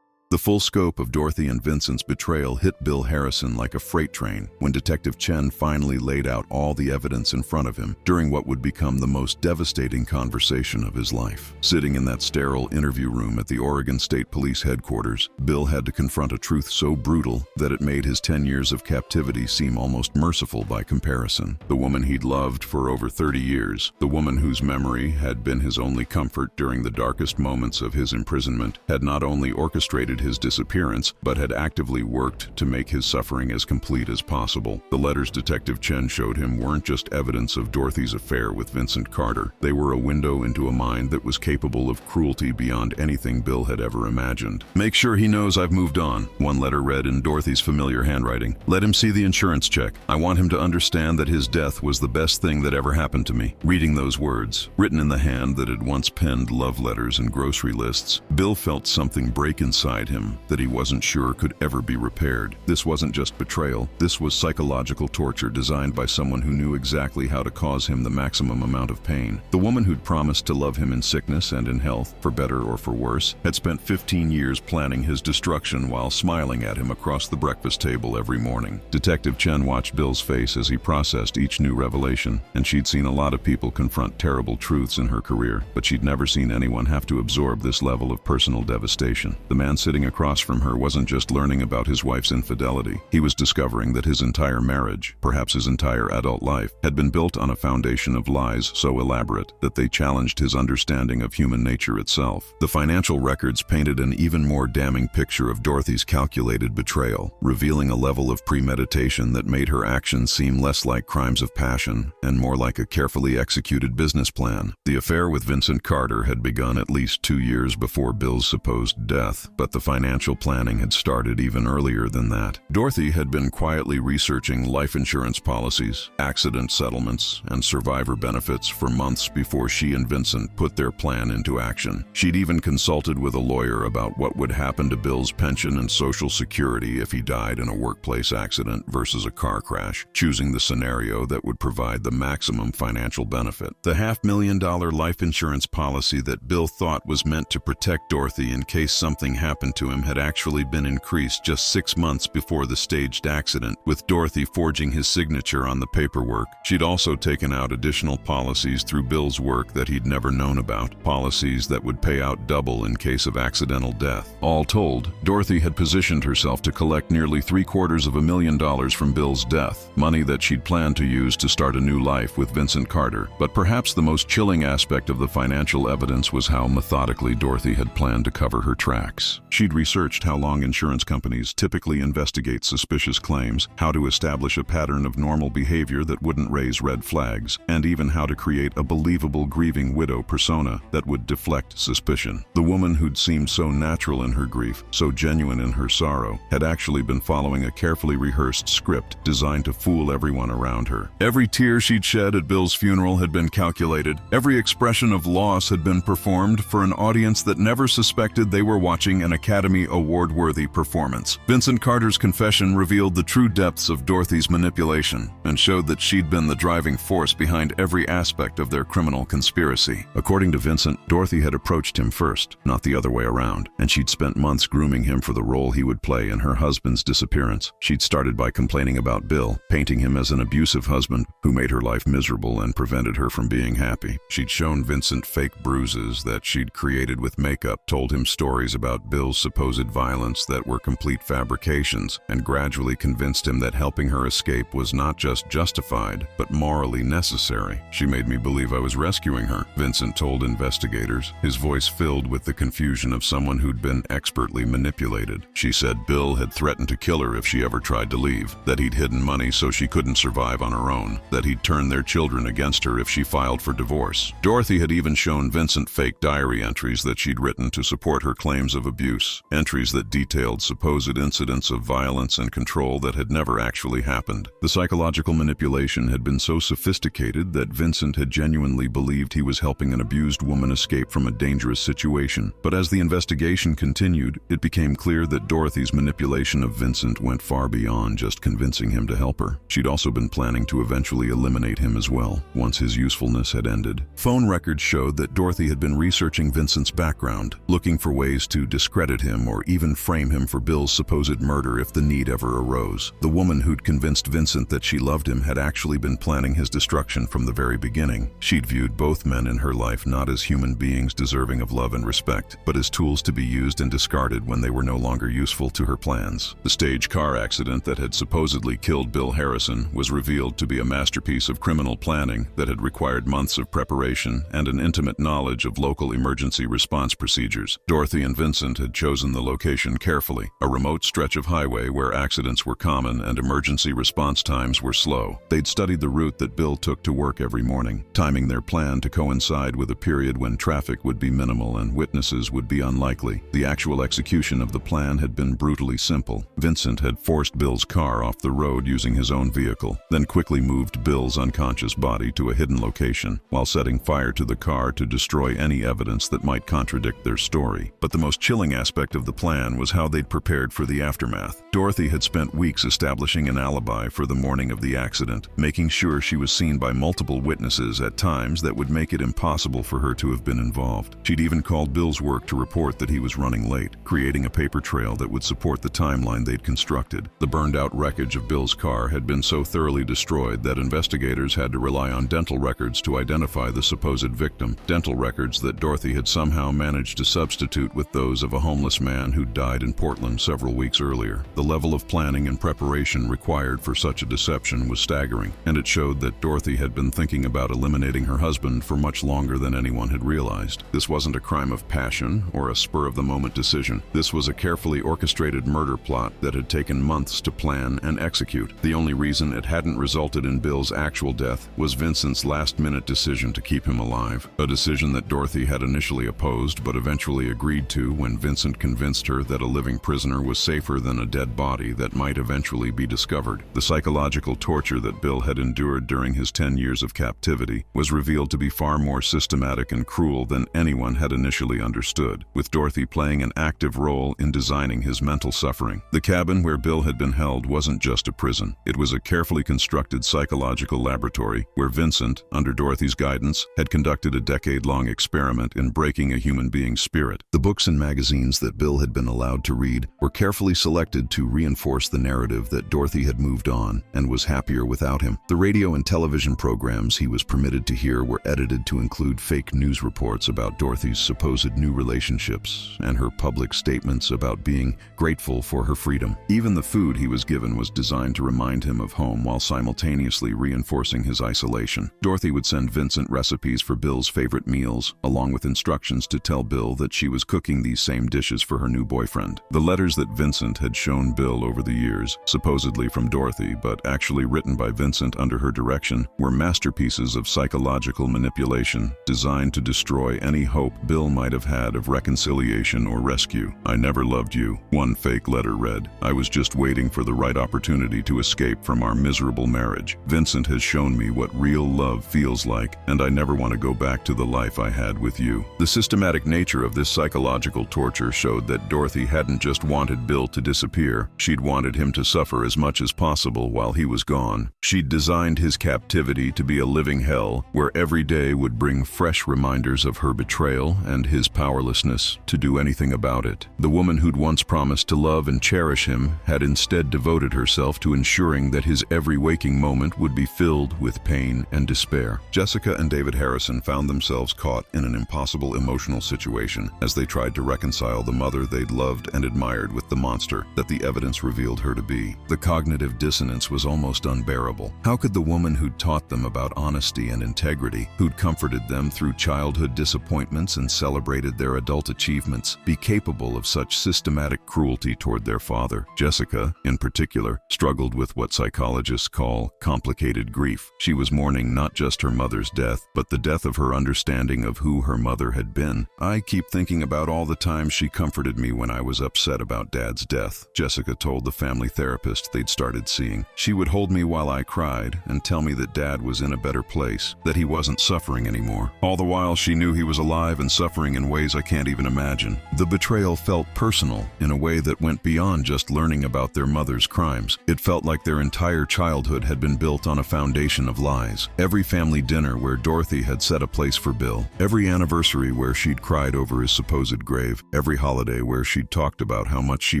The full scope of Dorothy and Vincent's betrayal hit Bill Harrison like a freight train when Detective Chen finally laid out all the evidence in front of him during what would become the most devastating conversation of his life. Sitting in that sterile interview room at the Oregon State Police headquarters, Bill had to confront a truth so brutal that it made his 10 years of captivity seem almost merciful by comparison. The woman he'd loved for over 30 years, the woman whose memory had been his only comfort during the darkest moments of his imprisonment, had not only orchestrated his disappearance, but had actively worked to make his suffering as complete as possible. The letters Detective Chen showed him weren't just evidence of Dorothy's affair with Vincent Carter. They were a window into a mind that was capable of cruelty beyond anything Bill had ever imagined. "Make sure he knows I've moved on," one letter read in Dorothy's familiar handwriting. "Let him see the insurance check. I want him to understand that his death was the best thing that ever happened to me." Reading those words, written in the hand that had once penned love letters and grocery lists, Bill felt something break inside him that he wasn't sure could ever be repaired. This wasn't just betrayal. This was psychological torture designed by someone who knew exactly how to cause him the maximum amount of pain. The woman who'd promised to love him in sickness and in health, for better or for worse, had spent 15 years planning his destruction while smiling at him across the breakfast table every morning. Detective Chen watched Bill's face as he processed each new revelation, and she'd seen a lot of people confront terrible truths in her career, but she'd never seen anyone have to absorb this level of personal devastation. The man sitting sitting across from her wasn't just learning about his wife's infidelity. He was discovering that his entire marriage, perhaps his entire adult life, had been built on a foundation of lies so elaborate that they challenged his understanding of human nature itself. The financial records painted an even more damning picture of Dorothy's calculated betrayal, revealing a level of premeditation that made her actions seem less like crimes of passion and more like a carefully executed business plan. The affair with Vincent Carter had begun at least 2 years before Bill's supposed death, but the financial planning had started even earlier than that. Dorothy had been quietly researching life insurance policies, accident settlements, and survivor benefits for months before she and Vincent put their plan into action. She'd even consulted with a lawyer about what would happen to Bill's pension and Social Security if he died in a workplace accident versus a car crash, choosing the scenario that would provide the maximum financial benefit. The $500,000 life insurance policy that Bill thought was meant to protect Dorothy in case something happened to him had actually been increased just 6 months before the staged accident, with Dorothy forging his signature on the paperwork. She'd also taken out additional policies through Bill's work that he'd never known about, policies that would pay out double in case of accidental death. All told, Dorothy had positioned herself to collect nearly $750,000 from Bill's death, money that she'd planned to use to start a new life with Vincent Carter. But perhaps the most chilling aspect of the financial evidence was how methodically Dorothy had planned to cover her tracks. She'd researched how long insurance companies typically investigate suspicious claims, how to establish a pattern of normal behavior that wouldn't raise red flags, and even how to create a believable grieving widow persona that would deflect suspicion. The woman who'd seemed so natural in her grief, so genuine in her sorrow, had actually been following a carefully rehearsed script designed to fool everyone around her. Every tear she'd shed at Bill's funeral had been calculated. Every expression of loss had been performed for an audience that never suspected they were watching an Academy Award-worthy performance. Vincent Carter's confession revealed the true depths of Dorothy's manipulation and showed that she'd been the driving force behind every aspect of their criminal conspiracy. According to Vincent, Dorothy had approached him first, not the other way around, and she'd spent months grooming him for the role he would play in her husband's disappearance. She'd started by complaining about Bill, painting him as an abusive husband who made her life miserable and prevented her from being happy. She'd shown Vincent fake bruises that she'd created with makeup, told him stories about Bill's supposed violence that were complete fabrications, and gradually convinced him that helping her escape was not just justified, but morally necessary. She made me believe I was rescuing her, Vincent told investigators, his voice filled with the confusion of someone who'd been expertly manipulated. She said Bill had threatened to kill her if she ever tried to leave, that he'd hidden money so she couldn't survive on her own, that he'd turn their children against her if she filed for divorce. Dorothy had even shown Vincent fake diary entries that she'd written to support her claims of abuse, entries that detailed supposed incidents of violence and control that had never actually happened. The psychological manipulation had been so sophisticated that Vincent had genuinely believed he was helping an abused woman escape from a dangerous situation. But as the investigation continued, it became clear that Dorothy's manipulation of Vincent went far beyond just convincing him to help her. She'd also been planning to eventually eliminate him as well, once his usefulness had ended. Phone records showed that Dorothy had been researching Vincent's background, looking for ways to discredit him or even frame him for Bill's supposed murder if the need ever arose. The woman who'd convinced Vincent that she loved him had actually been planning his destruction from the very beginning. She'd viewed both men in her life not as human beings deserving of love and respect, but as tools to be used and discarded when they were no longer useful to her plans. The staged car accident that had supposedly killed Bill Harrison was revealed to be a masterpiece of criminal planning that had required months of preparation and an intimate knowledge of local emergency response procedures. Dorothy and Vincent had chosen the location carefully, a remote stretch of highway where accidents were common and emergency response times were slow. They'd studied the route that Bill took to work every morning, timing their plan to coincide with a period when traffic would be minimal and witnesses would be unlikely. The actual execution of the plan had been brutally simple. Vincent had forced Bill's car off the road using his own vehicle, then quickly moved Bill's unconscious body to a hidden location, while setting fire to the car to destroy any evidence that might contradict their story. But the most chilling aspect of the plan was how they'd prepared for the aftermath. Dorothy had spent weeks establishing an alibi for the morning of the accident, making sure she was seen by multiple witnesses at times that would make it impossible for her to have been involved. She'd even called Bill's work to report that he was running late, creating a paper trail that would support the timeline they'd constructed. The burned-out wreckage of Bill's car had been so thoroughly destroyed that investigators had to rely on dental records to identify the supposed victim, dental records that Dorothy had somehow managed to substitute with those of a homeless homeless man who died in Portland several weeks earlier. The level of planning and preparation required for such a deception was staggering, and it showed that Dorothy had been thinking about eliminating her husband for much longer than anyone had realized. This wasn't a crime of passion or a spur-of-the-moment decision. This was a carefully orchestrated murder plot that had taken months to plan and execute. The only reason it hadn't resulted in Bill's actual death was Vincent's last-minute decision to keep him alive, a decision that Dorothy had initially opposed but eventually agreed to when Vincent convinced her that a living prisoner was safer than a dead body that might eventually be discovered. The psychological torture that Bill had endured during his 10 years of captivity was revealed to be far more systematic and cruel than anyone had initially understood, with Dorothy playing an active role in designing his mental suffering. The cabin where Bill had been held wasn't just a prison. It was a carefully constructed psychological laboratory where Vincent, under Dorothy's guidance, had conducted a decade-long experiment in breaking a human being's spirit. The books and magazines that Bill had been allowed to read were carefully selected to reinforce the narrative that Dorothy had moved on and was happier without him. The radio and television programs he was permitted to hear were edited to include fake news reports about Dorothy's supposed new relationships and her public statements about being grateful for her freedom. Even the food he was given was designed to remind him of home while simultaneously reinforcing his isolation. Dorothy would send Vincent recipes for Bill's favorite meals, along with instructions to tell Bill that she was cooking these same dishes for her new boyfriend. The letters that Vincent had shown Bill over the years, supposedly from Dorothy but actually written by Vincent under her direction, were masterpieces of psychological manipulation designed to destroy any hope Bill might have had of reconciliation or rescue. "I never loved you," one fake letter read. "I was just waiting for the right opportunity to escape from our miserable marriage. Vincent has shown me what real love feels like, and I never want to go back to the life I had with you." The systematic nature of this psychological torture showed that Dorothy hadn't just wanted Bill to disappear. She'd wanted him to suffer as much as possible while he was gone. She'd designed his captivity to be a living hell where every day would bring fresh reminders of her betrayal and his powerlessness to do anything about it. The woman who'd once promised to love and cherish him had instead devoted herself to ensuring that his every waking moment would be filled with pain and despair. Jessica and David Harrison found themselves caught in an impossible emotional situation as they tried to reconcile the mother they'd loved and admired with the monster that the evidence revealed her to be. The cognitive dissonance was almost unbearable. How could the woman who'd taught them about honesty and integrity, who'd comforted them through childhood disappointments and celebrated their adult achievements, be capable of such systematic cruelty toward their father? Jessica, in particular, struggled with what psychologists call complicated grief. She was mourning not just her mother's death, but the death of her understanding of who her mother had been. "I keep thinking about all the times she comforted me when I was upset about Dad's death," Jessica told the family therapist they'd started seeing. "She would hold me while I cried and tell me that Dad was in a better place, that he wasn't suffering anymore. All the while she knew he was alive and suffering in ways I can't even imagine." The betrayal felt personal in a way that went beyond just learning about their mother's crimes. It felt like their entire childhood had been built on a foundation of lies. Every family dinner where Dorothy had set a place for Bill, every anniversary where she'd cried over his supposed grave, every holiday where she'd talked about how much she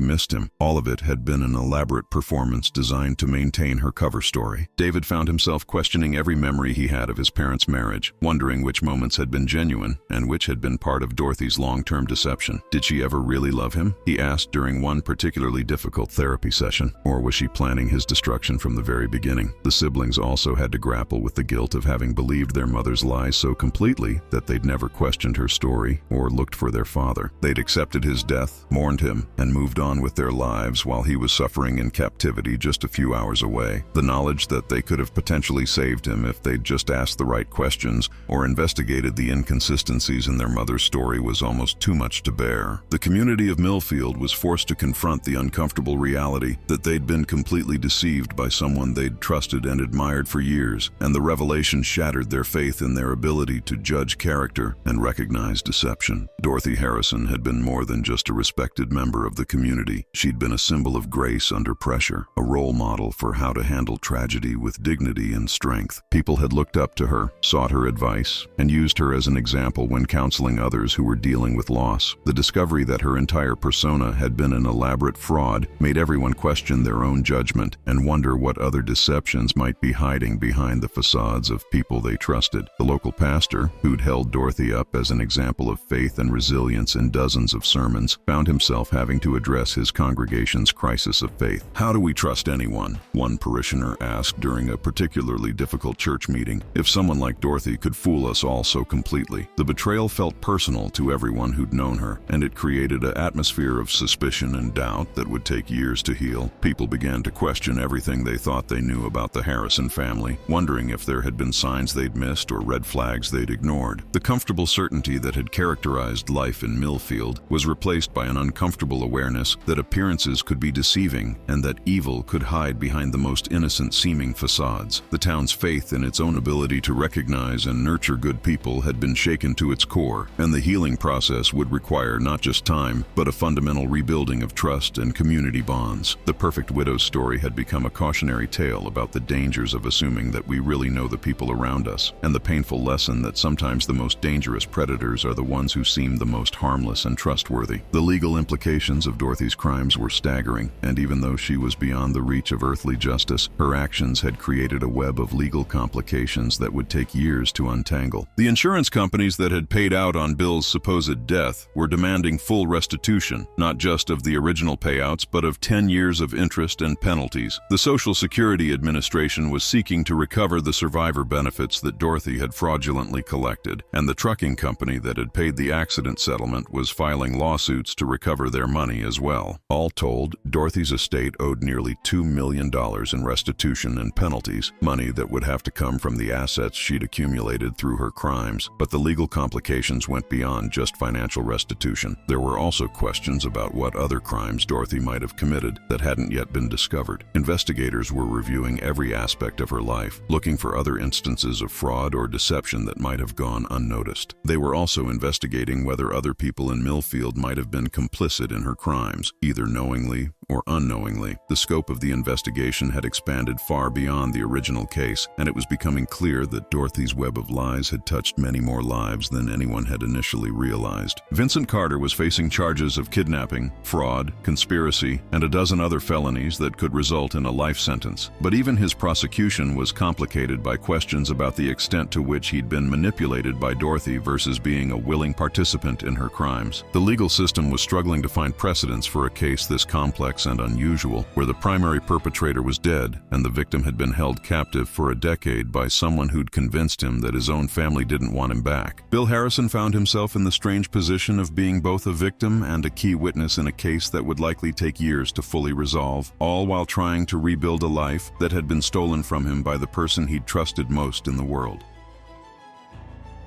missed him, all of it had been an elaborate performance designed to maintain her cover story. David found himself questioning every memory he had of his parents' marriage, wondering which moments had been genuine and which had been part of Dorothy's long-term deception. Did she ever really love him? He asked during one particularly difficult therapy session. Or was she planning his destruction from the very beginning? The siblings also had to grapple with the guilt of having believed their mother's lies so completely that they'd never questioned her story or looked for their father. They'd accepted his death, mourned him, and moved on with their lives while he was suffering in captivity just a few hours away. The knowledge that they could have potentially saved him if they'd just asked the right questions or investigated the inconsistencies in their mother's story was almost too much to bear. The community of Millfield was forced to confront the uncomfortable reality that they'd been completely deceived by someone they'd trusted and admired for years, and the revelation shattered their faith in their ability to judge character and recognize deception. Dorothy Harrison had been more than just a respected member of the community. She'd been a symbol of grace under pressure, a role model for how to handle tragedy with dignity and strength. People had looked up to her, sought her advice, and used her as an example when counseling others who were dealing with loss. The discovery that her entire persona had been an elaborate fraud made everyone question their own judgment and wonder what other deceptions might be hiding behind the facades of people they trusted. The local pastor, who'd held Dorothy up as an example of faith and resilience in dozens of sermons, found himself having to address his congregation's crisis of faith. "How do we trust anyone?" one parishioner asked during a particularly difficult church meeting. "If someone like Dorothy could fool us all so completely." The betrayal felt personal to everyone who'd known her, and it created an atmosphere of suspicion and doubt that would take years to heal. People began to question everything they thought they knew about the Harrison family, wondering if there had been signs they'd missed or red flags they'd ignored. The comfortable certainty that had characterized life in Millfield was replaced by an uncomfortable awareness that appearances could be deceiving and that evil could hide behind the most innocent-seeming facades. The town's faith in its own ability to recognize and nurture good people had been shaken to its core, and the healing process would require not just time, but a fundamental rebuilding of trust and community bonds. The Perfect Widow's story had become a cautionary tale about the dangers of assuming that we really know the people around us, and the painful lesson that sometimes the most dangerous predators are the ones who seem the most harmless and trustworthy. The legal implications of Dorothy's crimes were staggering, and even though she was beyond the reach of earthly justice, her actions had created a web of legal complications that would take years to untangle. The insurance companies that had paid out on Bill's supposed death were demanding full restitution, not just of the original payouts, but of 10 years of interest and penalties. The Social Security Administration was seeking to recover the survivor benefits that Dorothy had fraudulently collected, and the trucking company that had paid the accident settlement was filing lawsuits to recover their money as well. All told, Dorothy's estate owed nearly $2 million in restitution and penalties, money that would have to come from the assets she'd accumulated through her crimes. But the legal complications went beyond just financial restitution. There were also questions about what other crimes Dorothy might have committed that hadn't yet been discovered. Investigators were reviewing every aspect of her life, looking for other instances of fraud or deception that might have gone unnoticed. They were also investigating whether other people in Millfield might have been complicit in her crimes, either knowingly or unknowingly. The scope of the investigation had expanded far beyond the original case, and it was becoming clear that Dorothy's web of lies had touched many more lives than anyone had initially realized. Vincent Carter was facing charges of kidnapping, fraud, conspiracy, and a dozen other felonies that could result in a life sentence. But even his prosecution was complicated by questions about the extent to which he'd been manipulated by Dorothy versus being a willing participant in her crimes. The legal system was struggling to find precedents for a case this complex and unusual, where the primary perpetrator was dead and the victim had been held captive for a decade by someone who'd convinced him that his own family didn't want him back. Bill Harrison found himself in the strange position of being both a victim and a key witness in a case that would likely take years to fully resolve, all while trying to rebuild a life that had been stolen from him by the person he'd trusted most in the world.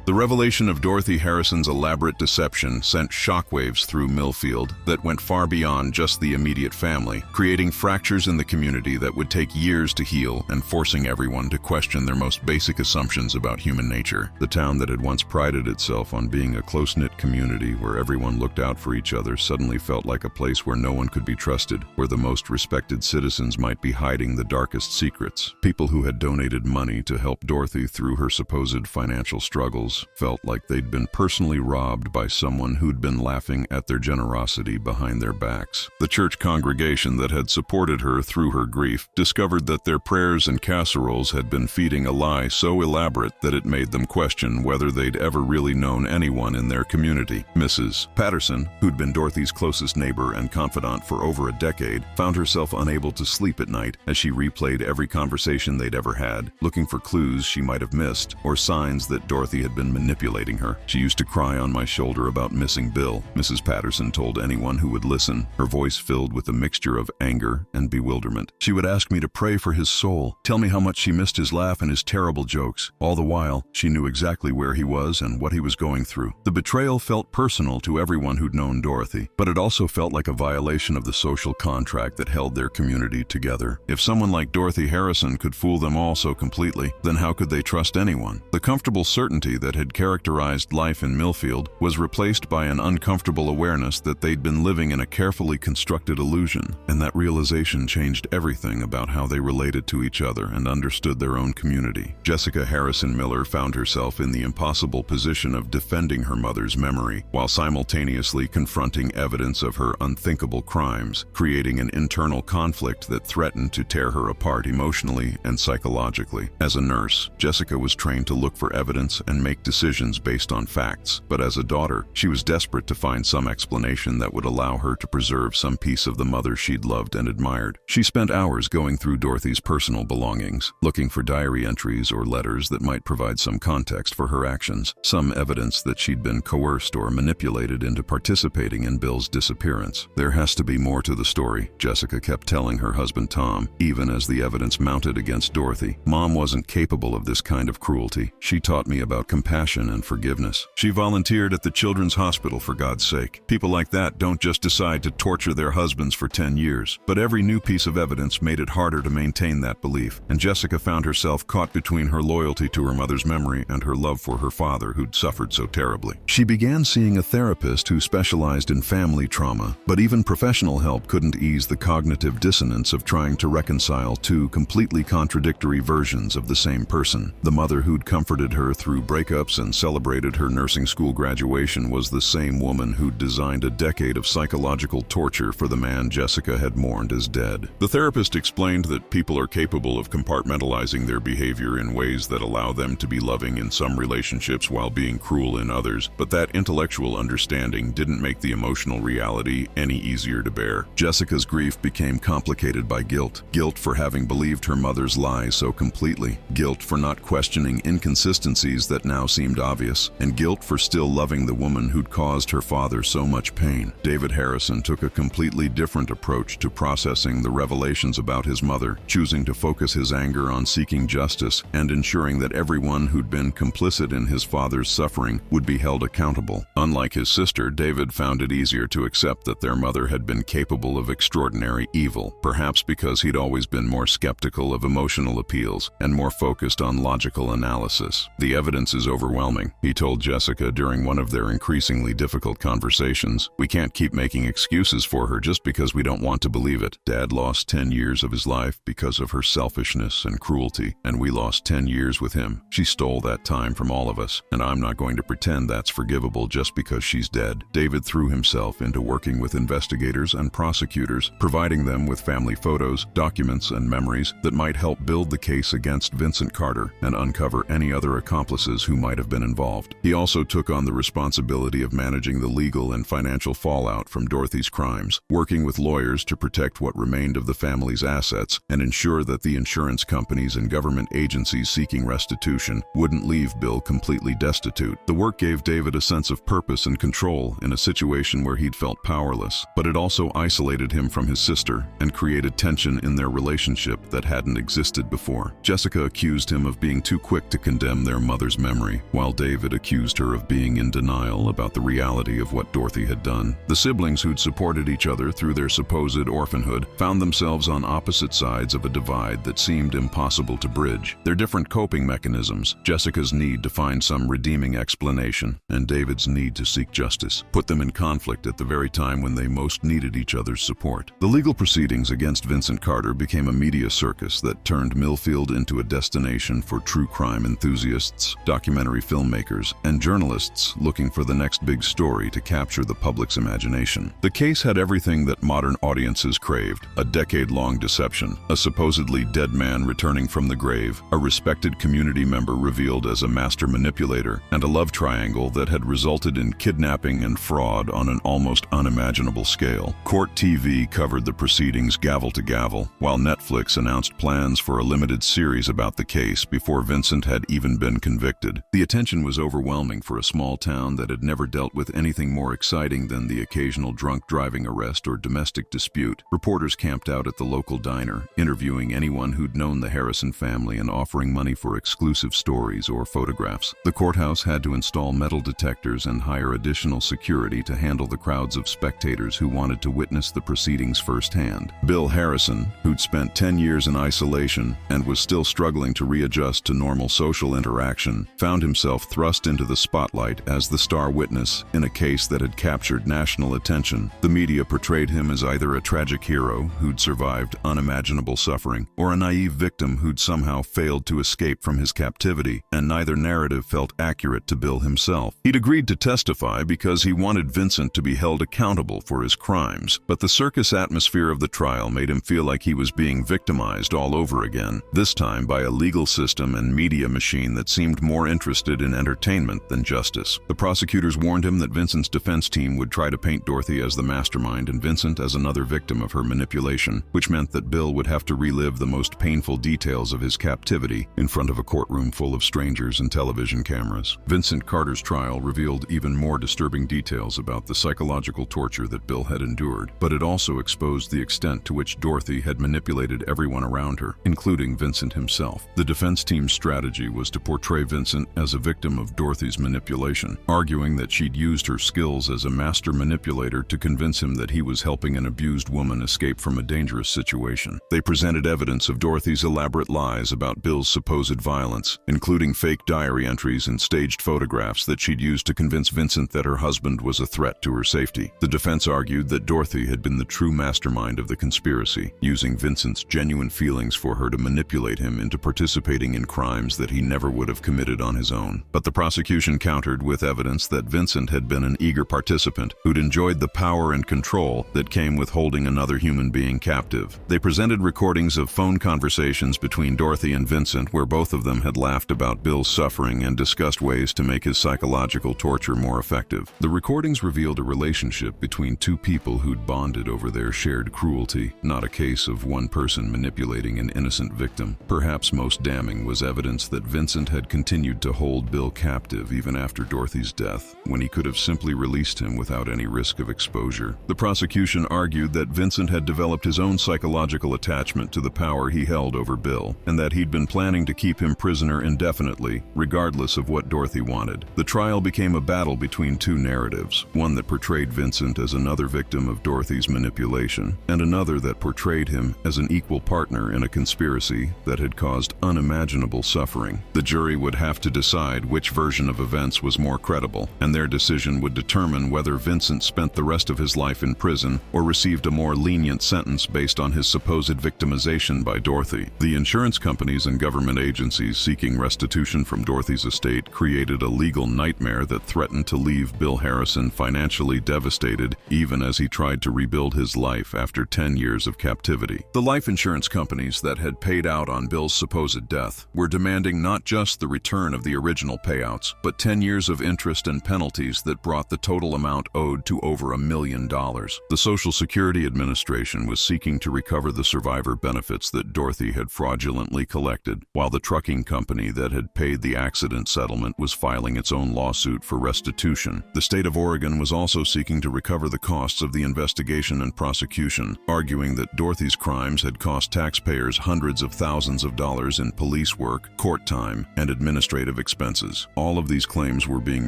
The revelation of Dorothy Harrison's elaborate deception sent shockwaves through Millfield that went far beyond just the immediate family, creating fractures in the community that would take years to heal and forcing everyone to question their most basic assumptions about human nature. The town that had once prided itself on being a close-knit community where everyone looked out for each other suddenly felt like a place where no one could be trusted, where the most respected citizens might be hiding the darkest secrets. People who had donated money to help Dorothy through her supposed financial struggles felt like they'd been personally robbed by someone who'd been laughing at their generosity behind their backs. The church congregation that had supported her through her grief discovered that their prayers and casseroles had been feeding a lie so elaborate that it made them question whether they'd ever really known anyone in their community. Mrs. Patterson, who'd been Dorothy's closest neighbor and confidant for over a decade, found herself unable to sleep at night as she replayed every conversation they'd ever had, looking for clues she might have missed or signs that Dorothy had been manipulating her. "She used to cry on my shoulder about missing Bill," Mrs. Patterson told anyone who would listen, her voice filled with a mixture of anger and bewilderment. "She would ask me to pray for his soul, tell me how much she missed his laugh and his terrible jokes. All the while, she knew exactly where he was and what he was going through." The betrayal felt personal to everyone who'd known Dorothy, but it also felt like a violation of the social contract that held their community together. If someone like Dorothy Harrison could fool them all so completely, then how could they trust anyone? The comfortable certainty that had characterized life in Millfield was replaced by an uncomfortable awareness that they'd been living in a carefully constructed illusion, and that realization changed everything about how they related to each other and understood their own community. Jessica Harrison Miller found herself in the impossible position of defending her mother's memory while simultaneously confronting evidence of her unthinkable crimes, creating an internal conflict that threatened to tear her apart emotionally and psychologically. As a nurse, Jessica was trained to look for evidence and make make decisions based on facts, but as a daughter, she was desperate to find some explanation that would allow her to preserve some piece of the mother she'd loved and admired. She spent hours going through Dorothy's personal belongings, looking for diary entries or letters that might provide some context for her actions, some evidence that she'd been coerced or manipulated into participating in Bill's disappearance. There has to be more to the story, Jessica kept telling her husband Tom, even as the evidence mounted against Dorothy. Mom wasn't capable of this kind of cruelty. She taught me about compassion and forgiveness. She volunteered at the Children's Hospital, for God's sake. People like that don't just decide to torture their husbands for 10 years. But every new piece of evidence made it harder to maintain that belief, and Jessica found herself caught between her loyalty to her mother's memory and her love for her father, who'd suffered so terribly. She began seeing a therapist who specialized in family trauma, but even professional help couldn't ease the cognitive dissonance of trying to reconcile two completely contradictory versions of the same person. The mother who'd comforted her through breakups and celebrated her nursing school graduation was the same woman who'd designed a decade of psychological torture for the man Jessica had mourned as dead. The therapist explained that people are capable of compartmentalizing their behavior in ways that allow them to be loving in some relationships while being cruel in others, but that intellectual understanding didn't make the emotional reality any easier to bear. Jessica's grief became complicated by guilt. Guilt for having believed her mother's lies so completely, guilt for not questioning inconsistencies that now seemed obvious, and guilt for still loving the woman who'd caused her father so much pain. David Harrison took a completely different approach to processing the revelations about his mother, choosing to focus his anger on seeking justice and ensuring that everyone who'd been complicit in his father's suffering would be held accountable. Unlike his sister, David found it easier to accept that their mother had been capable of extraordinary evil, perhaps because he'd always been more skeptical of emotional appeals and more focused on logical analysis. "The evidence is overwhelming," he told Jessica during one of their increasingly difficult conversations. "We can't keep making excuses for her just because we don't want to believe it. Dad lost 10 years of his life because of her selfishness and cruelty, and we lost 10 years with him. She stole that time from all of us, and I'm not going to pretend that's forgivable just because she's dead." David threw himself into working with investigators and prosecutors, providing them with family photos, documents, and memories that might help build the case against Vincent Carter and uncover any other accomplices who might have been involved. He also took on the responsibility of managing the legal and financial fallout from Dorothy's crimes, working with lawyers to protect what remained of the family's assets and ensure that the insurance companies and government agencies seeking restitution wouldn't leave Bill completely destitute. The work gave David a sense of purpose and control in a situation where he'd felt powerless, but it also isolated him from his sister and created tension in their relationship that hadn't existed before. Jessica accused him of being too quick to condemn their mother's memory, while David accused her of being in denial about the reality of what Dorothy had done. The siblings who'd supported each other through their supposed orphanhood found themselves on opposite sides of a divide that seemed impossible to bridge. Their different coping mechanisms, Jessica's need to find some redeeming explanation, and David's need to seek justice, put them in conflict at the very time when they most needed each other's support. The legal proceedings against Vincent Carter became a media circus that turned Millfield into a destination for true crime enthusiasts, documentary filmmakers, and journalists looking for the next big story to capture the public's imagination. The case had everything that modern audiences craved: a decade-long deception, a supposedly dead man returning from the grave, a respected community member revealed as a master manipulator, and a love triangle that had resulted in kidnapping and fraud on an almost unimaginable scale. Court TV covered the proceedings gavel to gavel, while Netflix announced plans for a limited series about the case before Vincent had even been convicted. The attention was overwhelming for a small town that had never dealt with anything more exciting than the occasional drunk driving arrest or domestic dispute. Reporters camped out at the local diner, interviewing anyone who'd known the Harrison family and offering money for exclusive stories or photographs. The courthouse had to install metal detectors and hire additional security to handle the crowds of spectators who wanted to witness the proceedings firsthand. Bill Harrison, who'd spent 10 years in isolation and was still struggling to readjust to normal social interaction, found himself thrust into the spotlight as the star witness in a case that had captured national attention. The media portrayed him as either a tragic hero who'd survived unimaginable suffering or a naive victim who'd somehow failed to escape from his captivity, and neither narrative felt accurate to Bill himself. He'd agreed to testify because he wanted Vincent to be held accountable for his crimes, but the circus atmosphere of the trial made him feel like he was being victimized all over again, this time by a legal system and media machine that seemed more interested interested in entertainment than justice. The prosecutors warned him that Vincent's defense team would try to paint Dorothy as the mastermind and Vincent as another victim of her manipulation, which meant that Bill would have to relive the most painful details of his captivity in front of a courtroom full of strangers and television cameras. Vincent Carter's trial revealed even more disturbing details about the psychological torture that Bill had endured, but it also exposed the extent to which Dorothy had manipulated everyone around her, including Vincent himself. The defense team's strategy was to portray Vincent as a victim of Dorothy's manipulation, arguing that she'd used her skills as a master manipulator to convince him that he was helping an abused woman escape from a dangerous situation. They presented evidence of Dorothy's elaborate lies about Bill's supposed violence, including fake diary entries and staged photographs that she'd used to convince Vincent that her husband was a threat to her safety. The defense argued that Dorothy had been the true mastermind of the conspiracy, using Vincent's genuine feelings for her to manipulate him into participating in crimes that he never would have committed on his own. But the prosecution countered with evidence that Vincent had been an eager participant who'd enjoyed the power and control that came with holding another human being captive. They presented recordings of phone conversations between Dorothy and Vincent where both of them had laughed about Bill's suffering and discussed ways to make his psychological torture more effective. The recordings revealed a relationship between two people who'd bonded over their shared cruelty, not a case of one person manipulating an innocent victim. Perhaps most damning was evidence that Vincent had continued to hold Bill captive even after Dorothy's death, when he could have simply released him without any risk of exposure. The prosecution argued that Vincent had developed his own psychological attachment to the power he held over Bill, and that he'd been planning to keep him prisoner indefinitely, regardless of what Dorothy wanted. The trial became a battle between two narratives, one that portrayed Vincent as another victim of Dorothy's manipulation, and another that portrayed him as an equal partner in a conspiracy that had caused unimaginable suffering. The jury would have to decide which version of events was more credible, and their decision would determine whether Vincent spent the rest of his life in prison or received a more lenient sentence based on his supposed victimization by Dorothy. The insurance companies and government agencies seeking restitution from Dorothy's estate created a legal nightmare that threatened to leave Bill Harrison financially devastated even as he tried to rebuild his life after 10 years of captivity. The life insurance companies that had paid out on Bill's supposed death were demanding not just the return of the original payouts, but 10 years of interest and penalties that brought the total amount owed to over $1 million. The Social Security Administration was seeking to recover the survivor benefits that Dorothy had fraudulently collected, while the trucking company that had paid the accident settlement was filing its own lawsuit for restitution. The state of Oregon was also seeking to recover the costs of the investigation and prosecution, arguing that Dorothy's crimes had cost taxpayers hundreds of thousands of dollars in police work, court time, and administrative expenses. All of these claims were being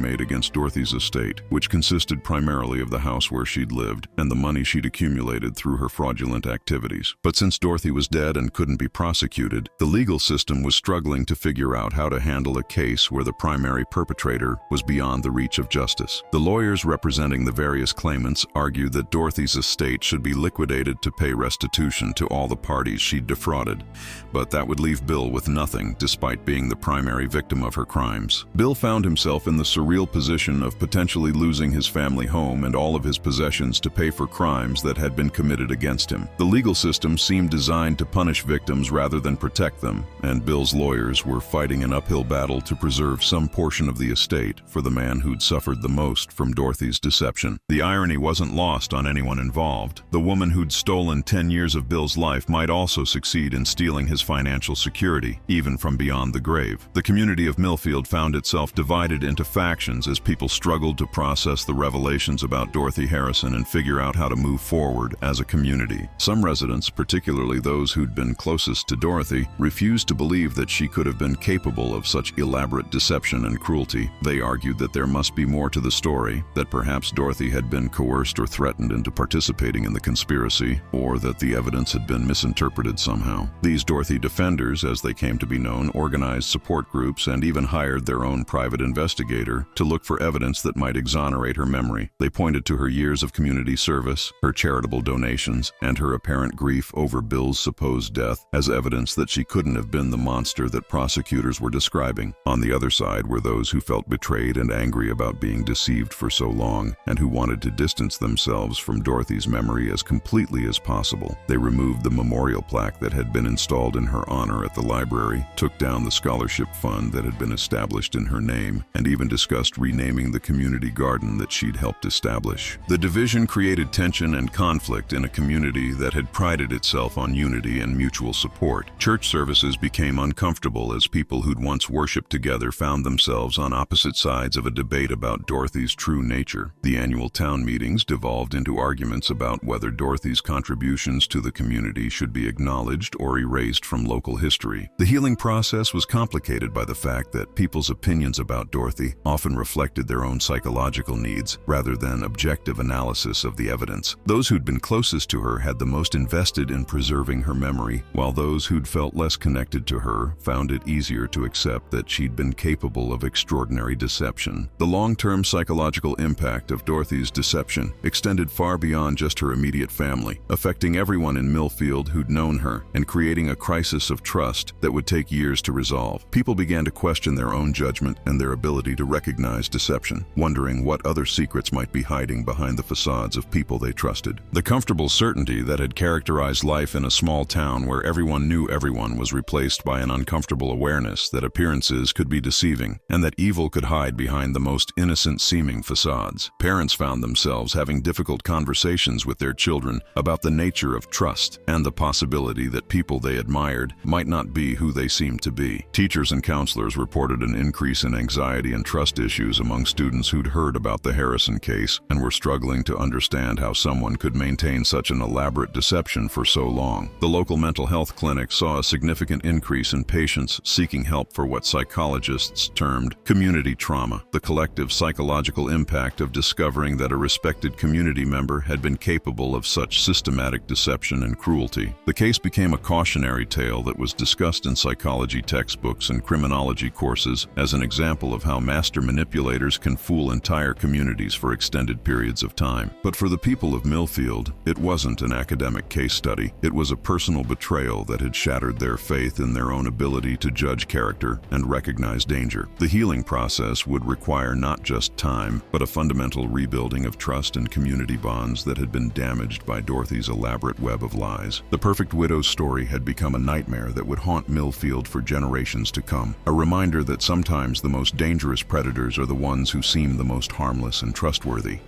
made against Dorothy's estate, which consisted primarily of the house where she'd lived and the money she'd accumulated through her fraudulent activities. But since Dorothy was dead and couldn't be prosecuted, the legal system was struggling to figure out how to handle a case where the primary perpetrator was beyond the reach of justice. The lawyers representing the various claimants argued that Dorothy's estate should be liquidated to pay restitution to all the parties she'd defrauded, but that would leave Bill with nothing despite being the primary victim of her crimes. Bill found himself in the surreal position of potentially losing his family home and all of his possessions to pay for crimes that had been committed against him. The legal system seemed designed to punish victims rather than protect them, and Bill's lawyers were fighting an uphill battle to preserve some portion of the estate for the man who'd suffered the most from Dorothy's deception. The irony wasn't lost on anyone involved. The woman who'd stolen 10 years of Bill's life might also succeed in stealing his financial security, even from beyond the grave. The community of Millfield found itself divided into factions as people struggled to process the revelations about Dorothy Harrison and figure out how to move forward as a community. Some residents, particularly those who'd been closest to Dorothy, refused to believe that she could have been capable of such elaborate deception and cruelty. They argued that there must be more to the story, that perhaps Dorothy had been coerced or threatened into participating in the conspiracy, or that the evidence had been misinterpreted somehow. These Dorothy defenders, as they came to be known, organized support groups and even hired their own private investigator to look for evidence that might exonerate her memory. They pointed to her years of community service, her charitable donations, and her apparent grief over Bill's supposed death as evidence that she couldn't have been the monster that prosecutors were describing. On the other side were those who felt betrayed and angry about being deceived for so long, and who wanted to distance themselves from Dorothy's memory as completely as possible. They removed the memorial plaque that had been installed in her honor at the library, took down the scholarship fund that had been been established in her name, and even discussed renaming the community garden that she'd helped establish. The division created tension and conflict in a community that had prided itself on unity and mutual support. Church services became uncomfortable as people who'd once worshipped together found themselves on opposite sides of a debate about Dorothy's true nature. The annual town meetings devolved into arguments about whether Dorothy's contributions to the community should be acknowledged or erased from local history. The healing process was complicated by the fact that people's opinions about Dorothy often reflected their own psychological needs rather than objective analysis of the evidence. Those who'd been closest to her had the most invested in preserving her memory, while those who'd felt less connected to her found it easier to accept that she'd been capable of extraordinary deception. The long-term psychological impact of Dorothy's deception extended far beyond just her immediate family, affecting everyone in Millfield who'd known her and creating a crisis of trust that would take years to resolve. People began to question their own judgment and their ability to recognize deception, wondering what other secrets might be hiding behind the facades of people they trusted. The comfortable certainty that had characterized life in a small town where everyone knew everyone was replaced by an uncomfortable awareness that appearances could be deceiving and that evil could hide behind the most innocent-seeming facades. Parents found themselves having difficult conversations with their children about the nature of trust and the possibility that people they admired might not be who they seemed to be. Teachers and counselors reported an increase in anxiety and trust issues among students who'd heard about the Harrison case and were struggling to understand how someone could maintain such an elaborate deception for so long. The local mental health clinic saw a significant increase in patients seeking help for what psychologists termed community trauma, the collective psychological impact of discovering that a respected community member had been capable of such systematic deception and cruelty. The case became a cautionary tale that was discussed in psychology textbooks and criminology courses as an example of how master manipulators can fool entire communities for extended periods of time. But for the people of Millfield, it wasn't an academic case study. It was a personal betrayal that had shattered their faith in their own ability to judge character and recognize danger. The healing process would require not just time, but a fundamental rebuilding of trust and community bonds that had been damaged by Dorothy's elaborate web of lies. The perfect widow's story had become a nightmare that would haunt Millfield for generations to come, a reminder that sometimes the most dangerous predators are the ones who seem the most harmless and trustworthy.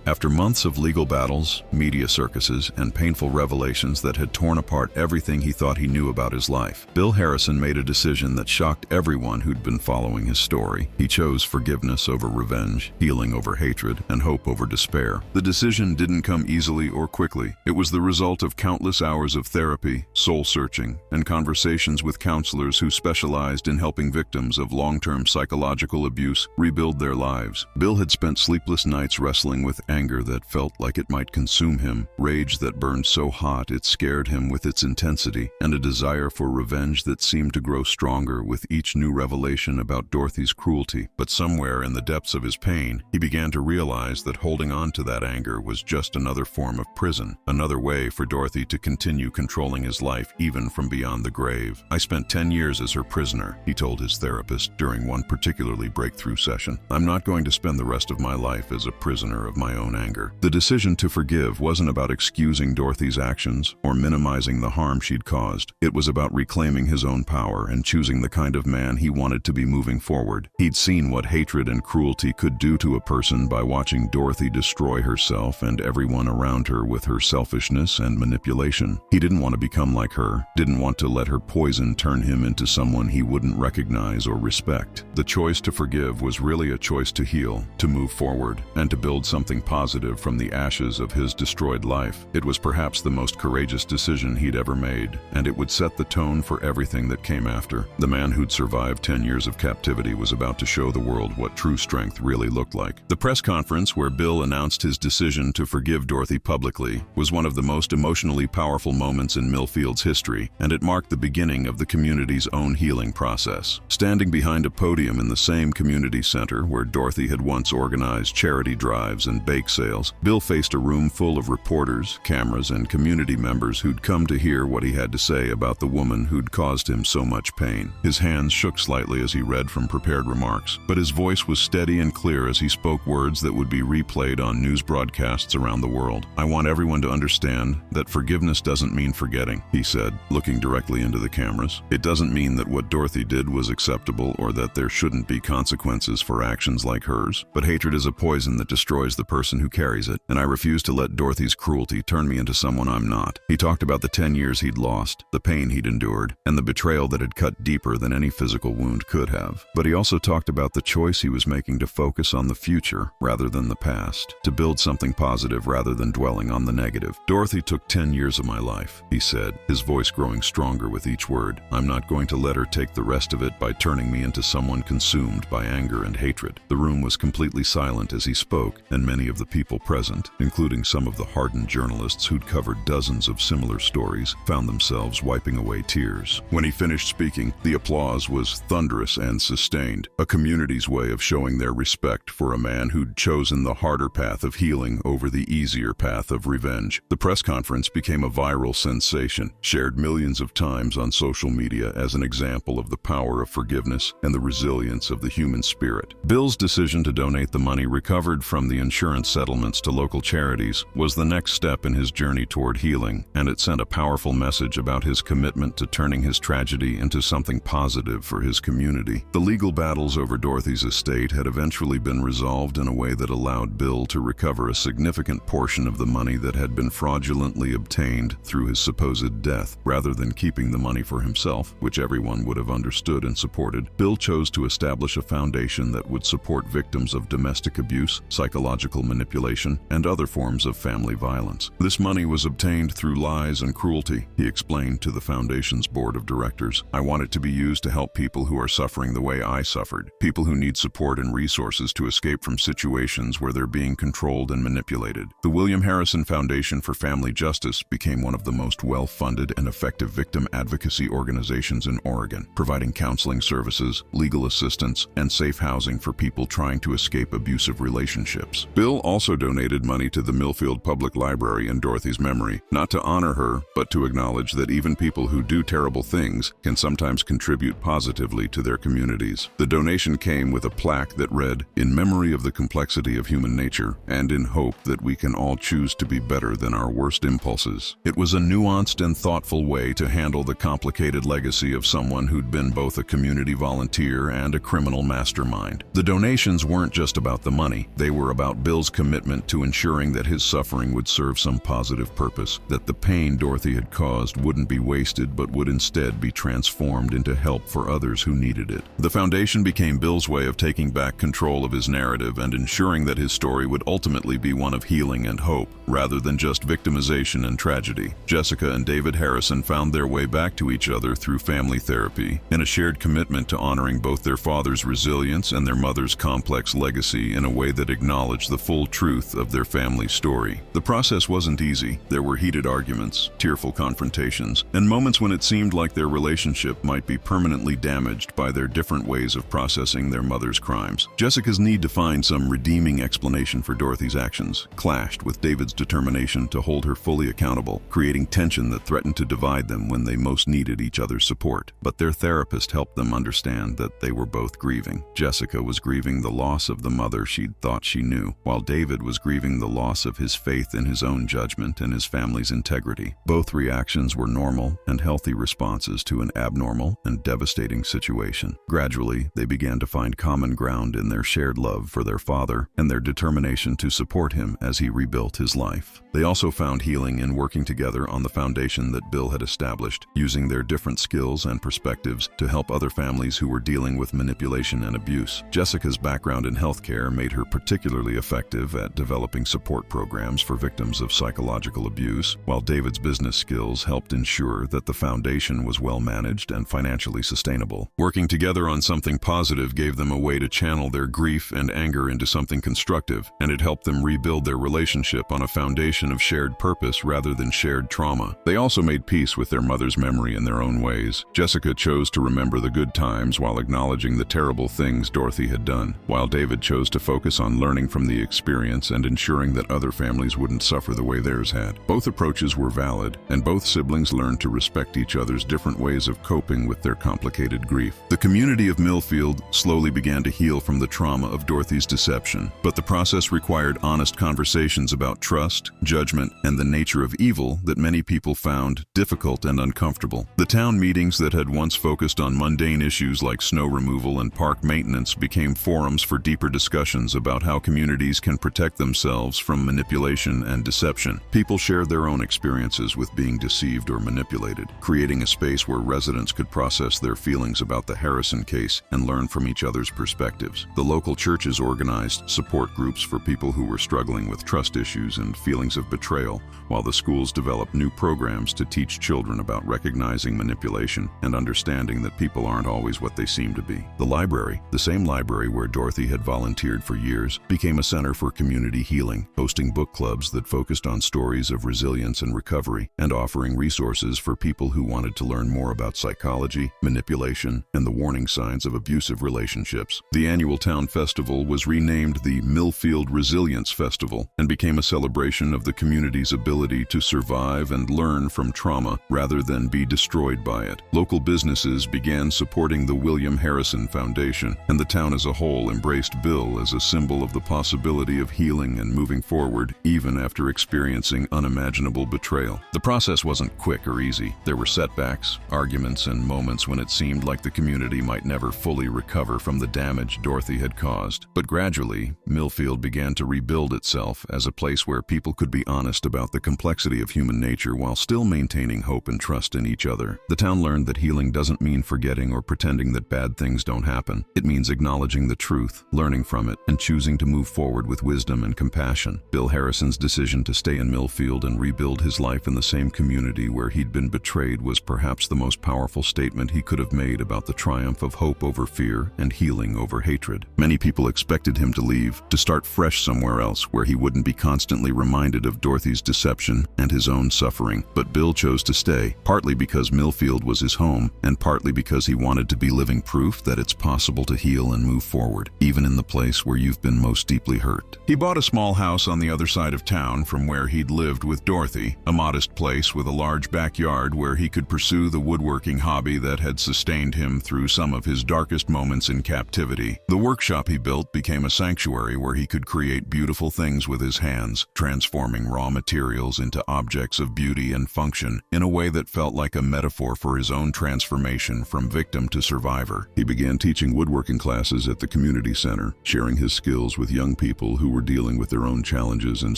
After months of legal battles, media circuses, and painful revelations that had torn apart everything he thought he knew about his life, Bill Harrison made a decision that shocked everyone who'd been following his story. He chose forgiveness over revenge, healing over hatred, and hope over despair. The decision didn't come easily or quickly. It was the result of countless hours of therapy, soul-searching, and conversations with counselors who specialized in helping victims of long-term psychological abuse rebuild their lives. Bill had spent sleepless nights wrestling with anger that felt like it might consume him, rage that burned so hot it scared him with its intensity, and a desire for revenge that seemed to grow stronger with each new revelation about Dorothy's cruelty. But somewhere in the depths of his pain, he began to realize that holding on to that anger was just another form of prison, another way for Dorothy to continue controlling his life even from beyond the grave. "I spent 10 years as her prisoner," he told his therapist during one particularly breakthrough session. "I'm not going to spend the rest of my life as a prisoner of my own anger." The decision to forgive wasn't about excusing Dorothy's actions or minimizing the harm she'd caused. It was about reclaiming his own power and choosing the kind of man he wanted to be moving forward. He'd seen what hatred and cruelty could do to a person by watching Dorothy destroy herself and everyone around her with her selfishness and manipulation. He didn't want to become like her, didn't want to let her poison turn him into someone he wouldn't recognize or respect. The choice to forgive was really a choice to heal, to move forward, and to build something positive from the ashes of his destroyed life. It was perhaps the most courageous decision he'd ever made, and it would set the tone for everything that came after. The man who'd survived 10 years of captivity was about to show the world what true strength really looked like. The press conference where Bill announced his decision to forgive Dorothy publicly was one of the most emotionally powerful moments in Millfield's history, and it marked the beginning of the community's own healing process. Standing behind a podium in the same community center where Dorothy had once organized charity drives and bake sales. Bill faced a room full of reporters, cameras, and community members who'd come to hear what he had to say about the woman who'd caused him so much pain. His hands shook slightly as he read from prepared remarks, but his voice was steady and clear as he spoke words that would be replayed on news broadcasts around the world. "I want everyone to understand that forgiveness doesn't mean forgetting," he said, looking directly into the cameras. "It doesn't mean that what Dorothy did was acceptable or that there shouldn't be consequences for actions like hers. But hatred is a poison that destroys the person who carries it, and I refuse to let Dorothy's cruelty turn me into someone I'm not." He talked about the 10 years he'd lost, the pain he'd endured, and the betrayal that had cut deeper than any physical wound could have. But he also talked about the choice he was making to focus on the future rather than the past, to build something positive rather than dwelling on the negative. "Dorothy took 10 years of my life," he said, his voice growing stronger with each word. "I'm not going to let her take the rest of it by turning me into someone consumed by anger and hatred." The room was completely silent as he spoke, and many of the people present, including some of the hardened journalists who'd covered dozens of similar stories, found themselves wiping away tears. When he finished speaking, the applause was thunderous and sustained, a community's way of showing their respect for a man who'd chosen the harder path of healing over the easier path of revenge. The press conference became a viral sensation, shared millions of times on social media as an example of the power of forgiveness and the resilience of the human spirit. Bill's decision to donate the money recovered from the insurance settlements to local charities was the next step in his journey toward healing, and it sent a powerful message about his commitment to turning his tragedy into something positive for his community. The legal battles over Dorothy's estate had eventually been resolved in a way that allowed Bill to recover a significant portion of the money that had been fraudulently obtained through his supposed death. Rather than keeping the money for himself, which everyone would have understood and supported, Bill chose to establish a foundation that would support victims of domestic abuse, psychological manipulation, and other forms of family violence. "This money was obtained through lies and cruelty," he explained to the foundation's board of directors. "I want it to be used to help people who are suffering the way I suffered, people who need support and resources to escape from situations where they're being controlled and manipulated." The William Harrison Foundation for Family Justice became one of the most well-funded and effective victim advocacy organizations in Oregon, providing counseling services, legal assistance, and safe housing for people trying to escape abusive relationships. Bill also donated money to the Millfield Public Library in Dorothy's memory, not to honor her, but to acknowledge that even people who do terrible things can sometimes contribute positively to their communities. The donation came with a plaque that read, "In memory of the complexity of human nature, and in hope that we can all choose to be better than our worst impulses." It was a nuanced and thoughtful way to handle the complicated legacy of someone who'd been both a community volunteer and a criminal mastermind. The donations weren't just about the money, they were about Bill's commitment to ensuring that his suffering would serve some positive purpose, that the pain Dorothy had caused wouldn't be wasted but would instead be transformed into help for others who needed it. The foundation became Bill's way of taking back control of his narrative and ensuring that his story would ultimately be one of healing and hope, rather than just victimization and tragedy. Jessica and David Harrison found their way back to each other through family therapy and a shared commitment to honoring both their father's resilience and their mother's complex legacy in a way that acknowledged the full truth of their family's story. The process wasn't easy. There were heated arguments, tearful confrontations, and moments when it seemed like their relationship might be permanently damaged by their different ways of processing their mother's crimes. Jessica's need to find some redeeming explanation for Dorothy's actions clashed with David's determination to hold her fully accountable, creating tension that threatened to divide them when they most needed each other's support. But their therapist helped them understand that they were both grieving. Jessica was grieving the loss of the mother she'd thought she knew, while David was grieving the loss of his faith in his own judgment and his family's integrity. Both reactions were normal and healthy responses to an abnormal and devastating situation. Gradually, they began to find common ground in their shared love for their father and their determination to support him as he rebuilt his life. They also found healing in working together on the foundation that Bill had established, using their different skills and perspectives to help other families who were dealing with manipulation and abuse. Jessica's background in healthcare made her particularly effective at developing support programs for victims of psychological abuse, while David's business skills helped ensure that the foundation was well managed and financially sustainable. Working together on something positive gave them a way to channel their grief and anger into something constructive, and it helped them rebuild their relationship on a foundation of shared purpose rather than shared trauma. They also made peace with their mother's memory in their own ways. Jessica chose to remember the good times while acknowledging the terrible things Dorothy had done, while David chose to focus on learning from the experience experience and ensuring that other families wouldn't suffer the way theirs had. Both approaches were valid, and both siblings learned to respect each other's different ways of coping with their complicated grief. The community of Millfield slowly began to heal from the trauma of Dorothy's deception, but the process required honest conversations about trust, judgment, and the nature of evil that many people found difficult and uncomfortable. The town meetings that had once focused on mundane issues like snow removal and park maintenance became forums for deeper discussions about how communities can protect themselves from manipulation and deception. People shared their own experiences with being deceived or manipulated, creating a space where residents could process their feelings about the Harrison case and learn from each other's perspectives. The local churches organized support groups for people who were struggling with trust issues and feelings of betrayal, while the schools developed new programs to teach children about recognizing manipulation and understanding that people aren't always what they seem to be. The library, the same library where Dorothy had volunteered for years, became a center for community healing, hosting book clubs that focused on stories of resilience and recovery, and offering resources for people who wanted to learn more about psychology, manipulation, and the warning signs of abusive relationships. The annual town festival was renamed the Millfield Resilience Festival and became a celebration of the community's ability to survive and learn from trauma rather than be destroyed by it. Local businesses began supporting the William Harrison Foundation, and the town as a whole embraced Bill as a symbol of the possibility of healing and moving forward even after experiencing unimaginable betrayal. The process wasn't quick or easy. There were setbacks, arguments, and moments when it seemed like the community might never fully recover from the damage Dorothy had caused. But gradually, Millfield began to rebuild itself as a place where people could be honest about the complexity of human nature while still maintaining hope and trust in each other. The town learned that healing doesn't mean forgetting or pretending that bad things don't happen. It means acknowledging the truth, learning from it, and choosing to move forward with wisdom and compassion. Bill Harrison's decision to stay in Millfield and rebuild his life in the same community where he'd been betrayed was perhaps the most powerful statement he could have made about the triumph of hope over fear and healing over hatred. Many people expected him to leave, to start fresh somewhere else where he wouldn't be constantly reminded of Dorothy's deception and his own suffering. But Bill chose to stay, partly because Millfield was his home, and partly because he wanted to be living proof that it's possible to heal and move forward, even in the place where you've been most deeply hurt. He bought a small house on the other side of town from where he'd lived with Dorothy, a modest place with a large backyard where he could pursue the woodworking hobby that had sustained him through some of his darkest moments in captivity. The workshop he built became a sanctuary where he could create beautiful things with his hands, transforming raw materials into objects of beauty and function in a way that felt like a metaphor for his own transformation from victim to survivor. He began teaching woodworking classes at the community center, sharing his skills with young people who were dealing with their own challenges and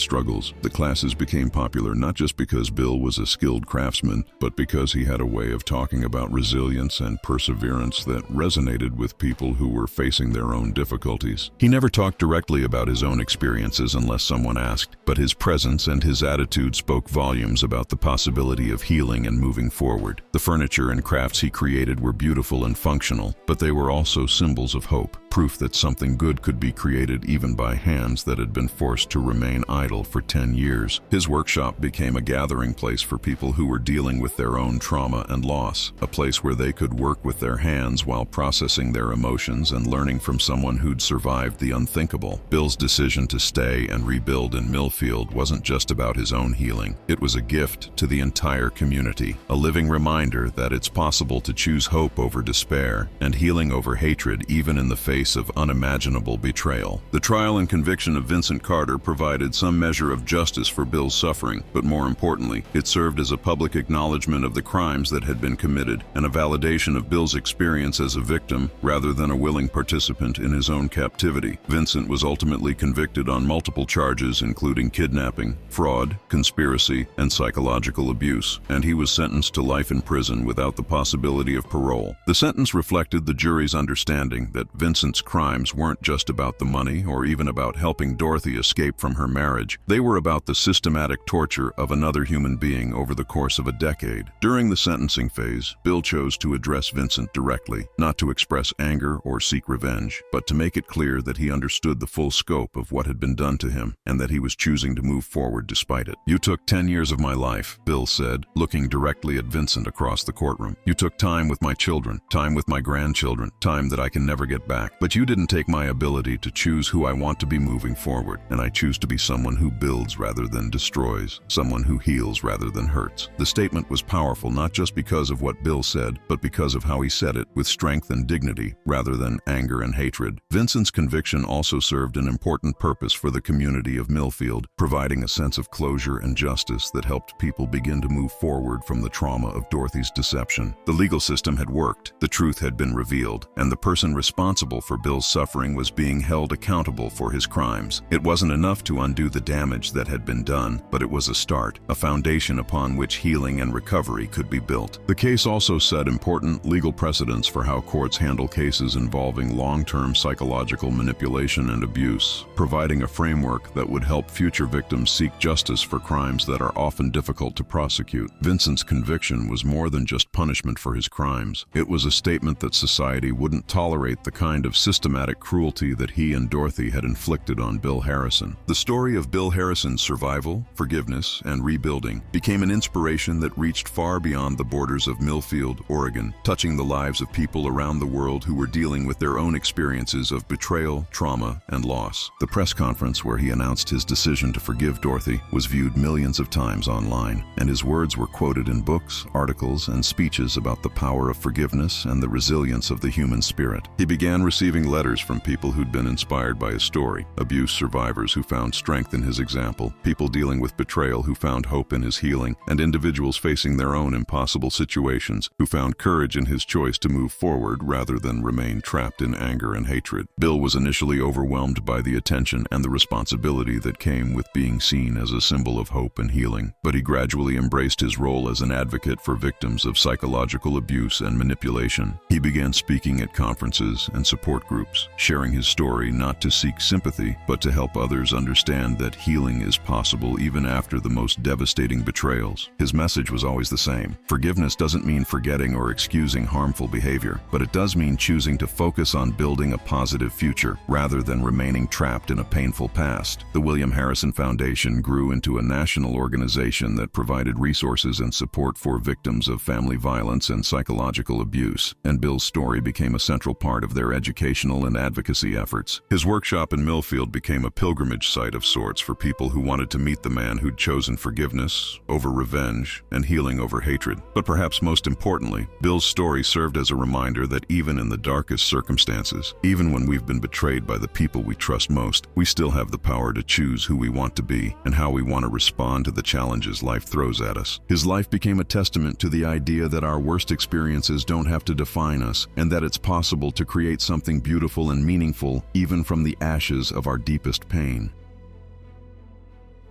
struggles. The classes became popular not just because Bill was a skilled craftsman, but because he had a way of talking about resilience and perseverance that resonated with people who were facing their own difficulties. He never talked directly about his own experiences unless someone asked, but his presence and his attitude spoke volumes about the possibility of healing and moving forward. The furniture and crafts he created were beautiful and functional, but they were also symbols of hope, proof that something good could be created even by hands that had been forced to remain idle for 10 years. His workshop became a gathering place for people who were dealing with their own trauma and loss, a place where they could work with their hands while processing their emotions and learning from someone who'd survived the unthinkable. Bill's decision to stay and rebuild in Millfield wasn't just about his own healing. It was a gift to the entire community, a living reminder that it's possible to choose hope over despair and healing over hatred even in the face of unimaginable betrayal. The trial and conviction of Vincent Carter provided some measure of justice for Bill's suffering, but more importantly, it served as a public acknowledgement of the crimes that had been committed and a validation of Bill's experience as a victim rather than a willing participant in his own captivity. Vincent was ultimately convicted on multiple charges including kidnapping, fraud, conspiracy, and psychological abuse, and he was sentenced to life in prison without the possibility of parole. The sentence reflected the jury's understanding that Vincent's crimes weren't just about the money or even about helping Dorothy escape from her marriage. They were about the systematic torture of another human being over the course of a decade. During the sentencing phase, Bill chose to address Vincent directly, not to express anger or seek revenge, but to make it clear that he understood the full scope of what had been done to him and that he was choosing to move forward despite it. "You took 10 years of my life," Bill said, looking directly at Vincent across the courtroom. "You took time with my children, time with my grandchildren, time that I can never get back. But you didn't take my ability to choose who I want to be moving forward, and I choose to be someone who builds rather than destroys, someone who heals rather than hurts. The statement was powerful not just because of what Bill said, but because of how he said it, with strength and dignity, rather than anger and hatred. Vincent's conviction also served an important purpose for the community of Millfield, providing a sense of closure and justice that helped people begin to move forward from the trauma of Dorothy's deception. The legal system had worked, the truth had been revealed, and the person responsible for Bill's suffering was being held accountable for his crimes. It wasn't enough to undo the damage that had been done, but it was a start, a foundation upon which healing and recovery could be built. The case also set important legal precedents for how courts handle cases involving long-term psychological manipulation and abuse, providing a framework that would help future victims seek justice for crimes that are often difficult to prosecute. Vincent's conviction was more than just punishment for his crimes. It was a statement that society wouldn't tolerate the kind of systematic cruelty that he and Dorothy had inflicted on Bill Harrison. The story of Bill Harrison's survival, forgiveness, and rebuilding became an inspiration that reached far beyond the borders of Millfield, Oregon, touching the lives of people around the world who were dealing with their own experiences of betrayal, trauma, and loss. The press conference where he announced his decision to forgive Dorothy was viewed millions of times online, and his words were quoted in books, articles, and speeches about the power of forgiveness and the resilience of the human spirit. He began receiving letters from people who'd been inspired by his story, abuse survivors who found strength in his example, people dealing with betrayal who found hope in his healing, and individuals facing their own impossible situations who found courage in his choice to move forward rather than remain trapped in anger and hatred. Bill was initially overwhelmed by the attention and the responsibility that came with being seen as a symbol of hope and healing, but he gradually embraced his role as an advocate for victims of psychological abuse and manipulation. He began speaking at conferences and support groups, sharing his story not to seek sympathy, but to help others understand that healing is possible even after the most devastating betrayals. His message was always the same. Forgiveness doesn't mean forgetting or excusing harmful behavior, but it does mean choosing to focus on building a positive future rather than remaining trapped in a painful past. The William Harrison Foundation grew into a national organization that provided resources and support for victims of family violence and psychological abuse, and Bill's story became a central part of their educational and advocacy efforts. His workshop in Millfield became a pilgrimage site of sorts for people who wanted to meet the man who'd chosen forgiveness over revenge and healing over hatred. But perhaps most importantly, Bill's story served as a reminder that even in the darkest circumstances, even when we've been betrayed by the people we trust most, we still have the power to choose who we want to be and how we want to respond to the challenges life throws at us. His life became a testament to the idea that our worst experiences don't have to define us, and that it's possible to create something beautiful and meaningful even from the ashes of our deepest pain.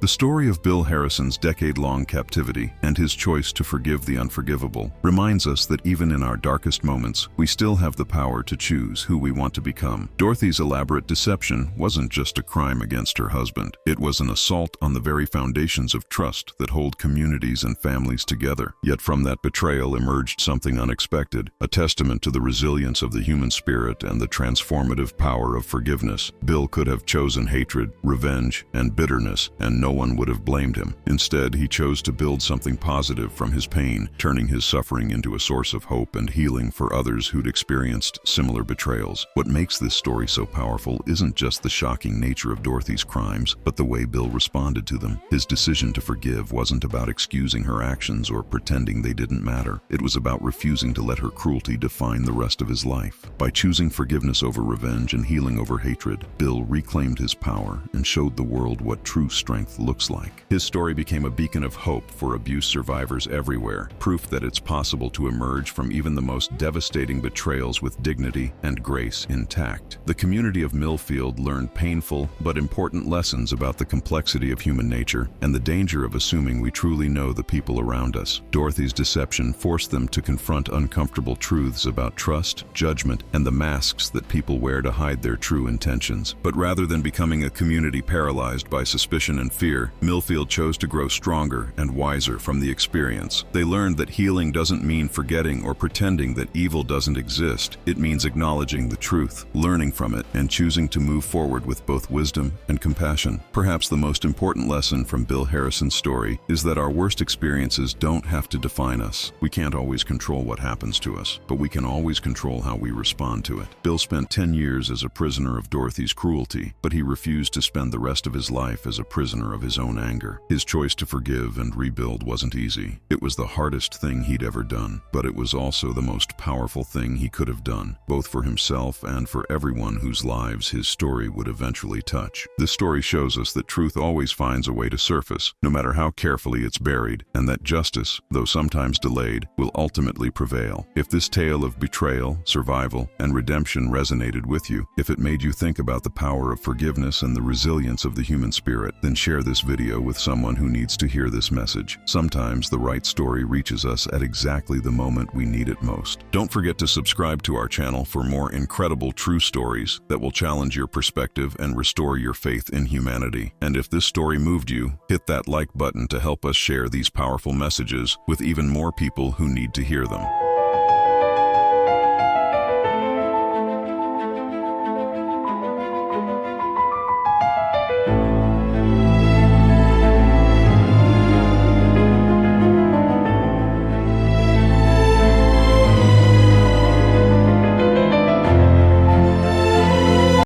The story of Bill Harrison's decade-long captivity and his choice to forgive the unforgivable reminds us that even in our darkest moments, we still have the power to choose who we want to become. Dorothy's elaborate deception wasn't just a crime against her husband. It was an assault on the very foundations of trust that hold communities and families together. Yet from that betrayal emerged something unexpected, a testament to the resilience of the human spirit and the transformative power of forgiveness. Bill could have chosen hatred, revenge, and bitterness, and no one would have blamed him. Instead, he chose to build something positive from his pain, turning his suffering into a source of hope and healing for others who'd experienced similar betrayals. What makes this story so powerful isn't just the shocking nature of Dorothy's crimes, but the way Bill responded to them. His decision to forgive wasn't about excusing her actions or pretending they didn't matter. It was about refusing to let her cruelty define the rest of his life. By choosing forgiveness over revenge and healing over hatred, Bill reclaimed his power and showed the world what true strength looks like. His story became a beacon of hope for abuse survivors everywhere, proof that it's possible to emerge from even the most devastating betrayals with dignity and grace intact. The community of Millfield learned painful but important lessons about the complexity of human nature and the danger of assuming we truly know the people around us. Dorothy's deception forced them to confront uncomfortable truths about trust, judgment, and the masks that people wear to hide their true intentions. But rather than becoming a community paralyzed by suspicion and fear, fear, Millfield chose to grow stronger and wiser from the experience. They learned that healing doesn't mean forgetting or pretending that evil doesn't exist. It means acknowledging the truth, learning from it, and choosing to move forward with both wisdom and compassion. Perhaps the most important lesson from Bill Harrison's story is that our worst experiences don't have to define us. We can't always control what happens to us, but we can always control how we respond to it. Bill spent 10 years as a prisoner of Dorothy's cruelty, but he refused to spend the rest of his life as a prisoner of his own anger. His choice to forgive and rebuild wasn't easy. It was the hardest thing he'd ever done, but it was also the most powerful thing he could have done, both for himself and for everyone whose lives his story would eventually touch. This story shows us that truth always finds a way to surface, no matter how carefully it's buried, and that justice, though sometimes delayed, will ultimately prevail. If this tale of betrayal, survival, and redemption resonated with you, if it made you think about the power of forgiveness and the resilience of the human spirit, then share this video with someone who needs to hear this message. Sometimes the right story reaches us at exactly the moment we need it most. Don't forget to subscribe to our channel for more incredible true stories that will challenge your perspective and restore your faith in humanity. And if this story moved you, hit that like button to help us share these powerful messages with even more people who need to hear them.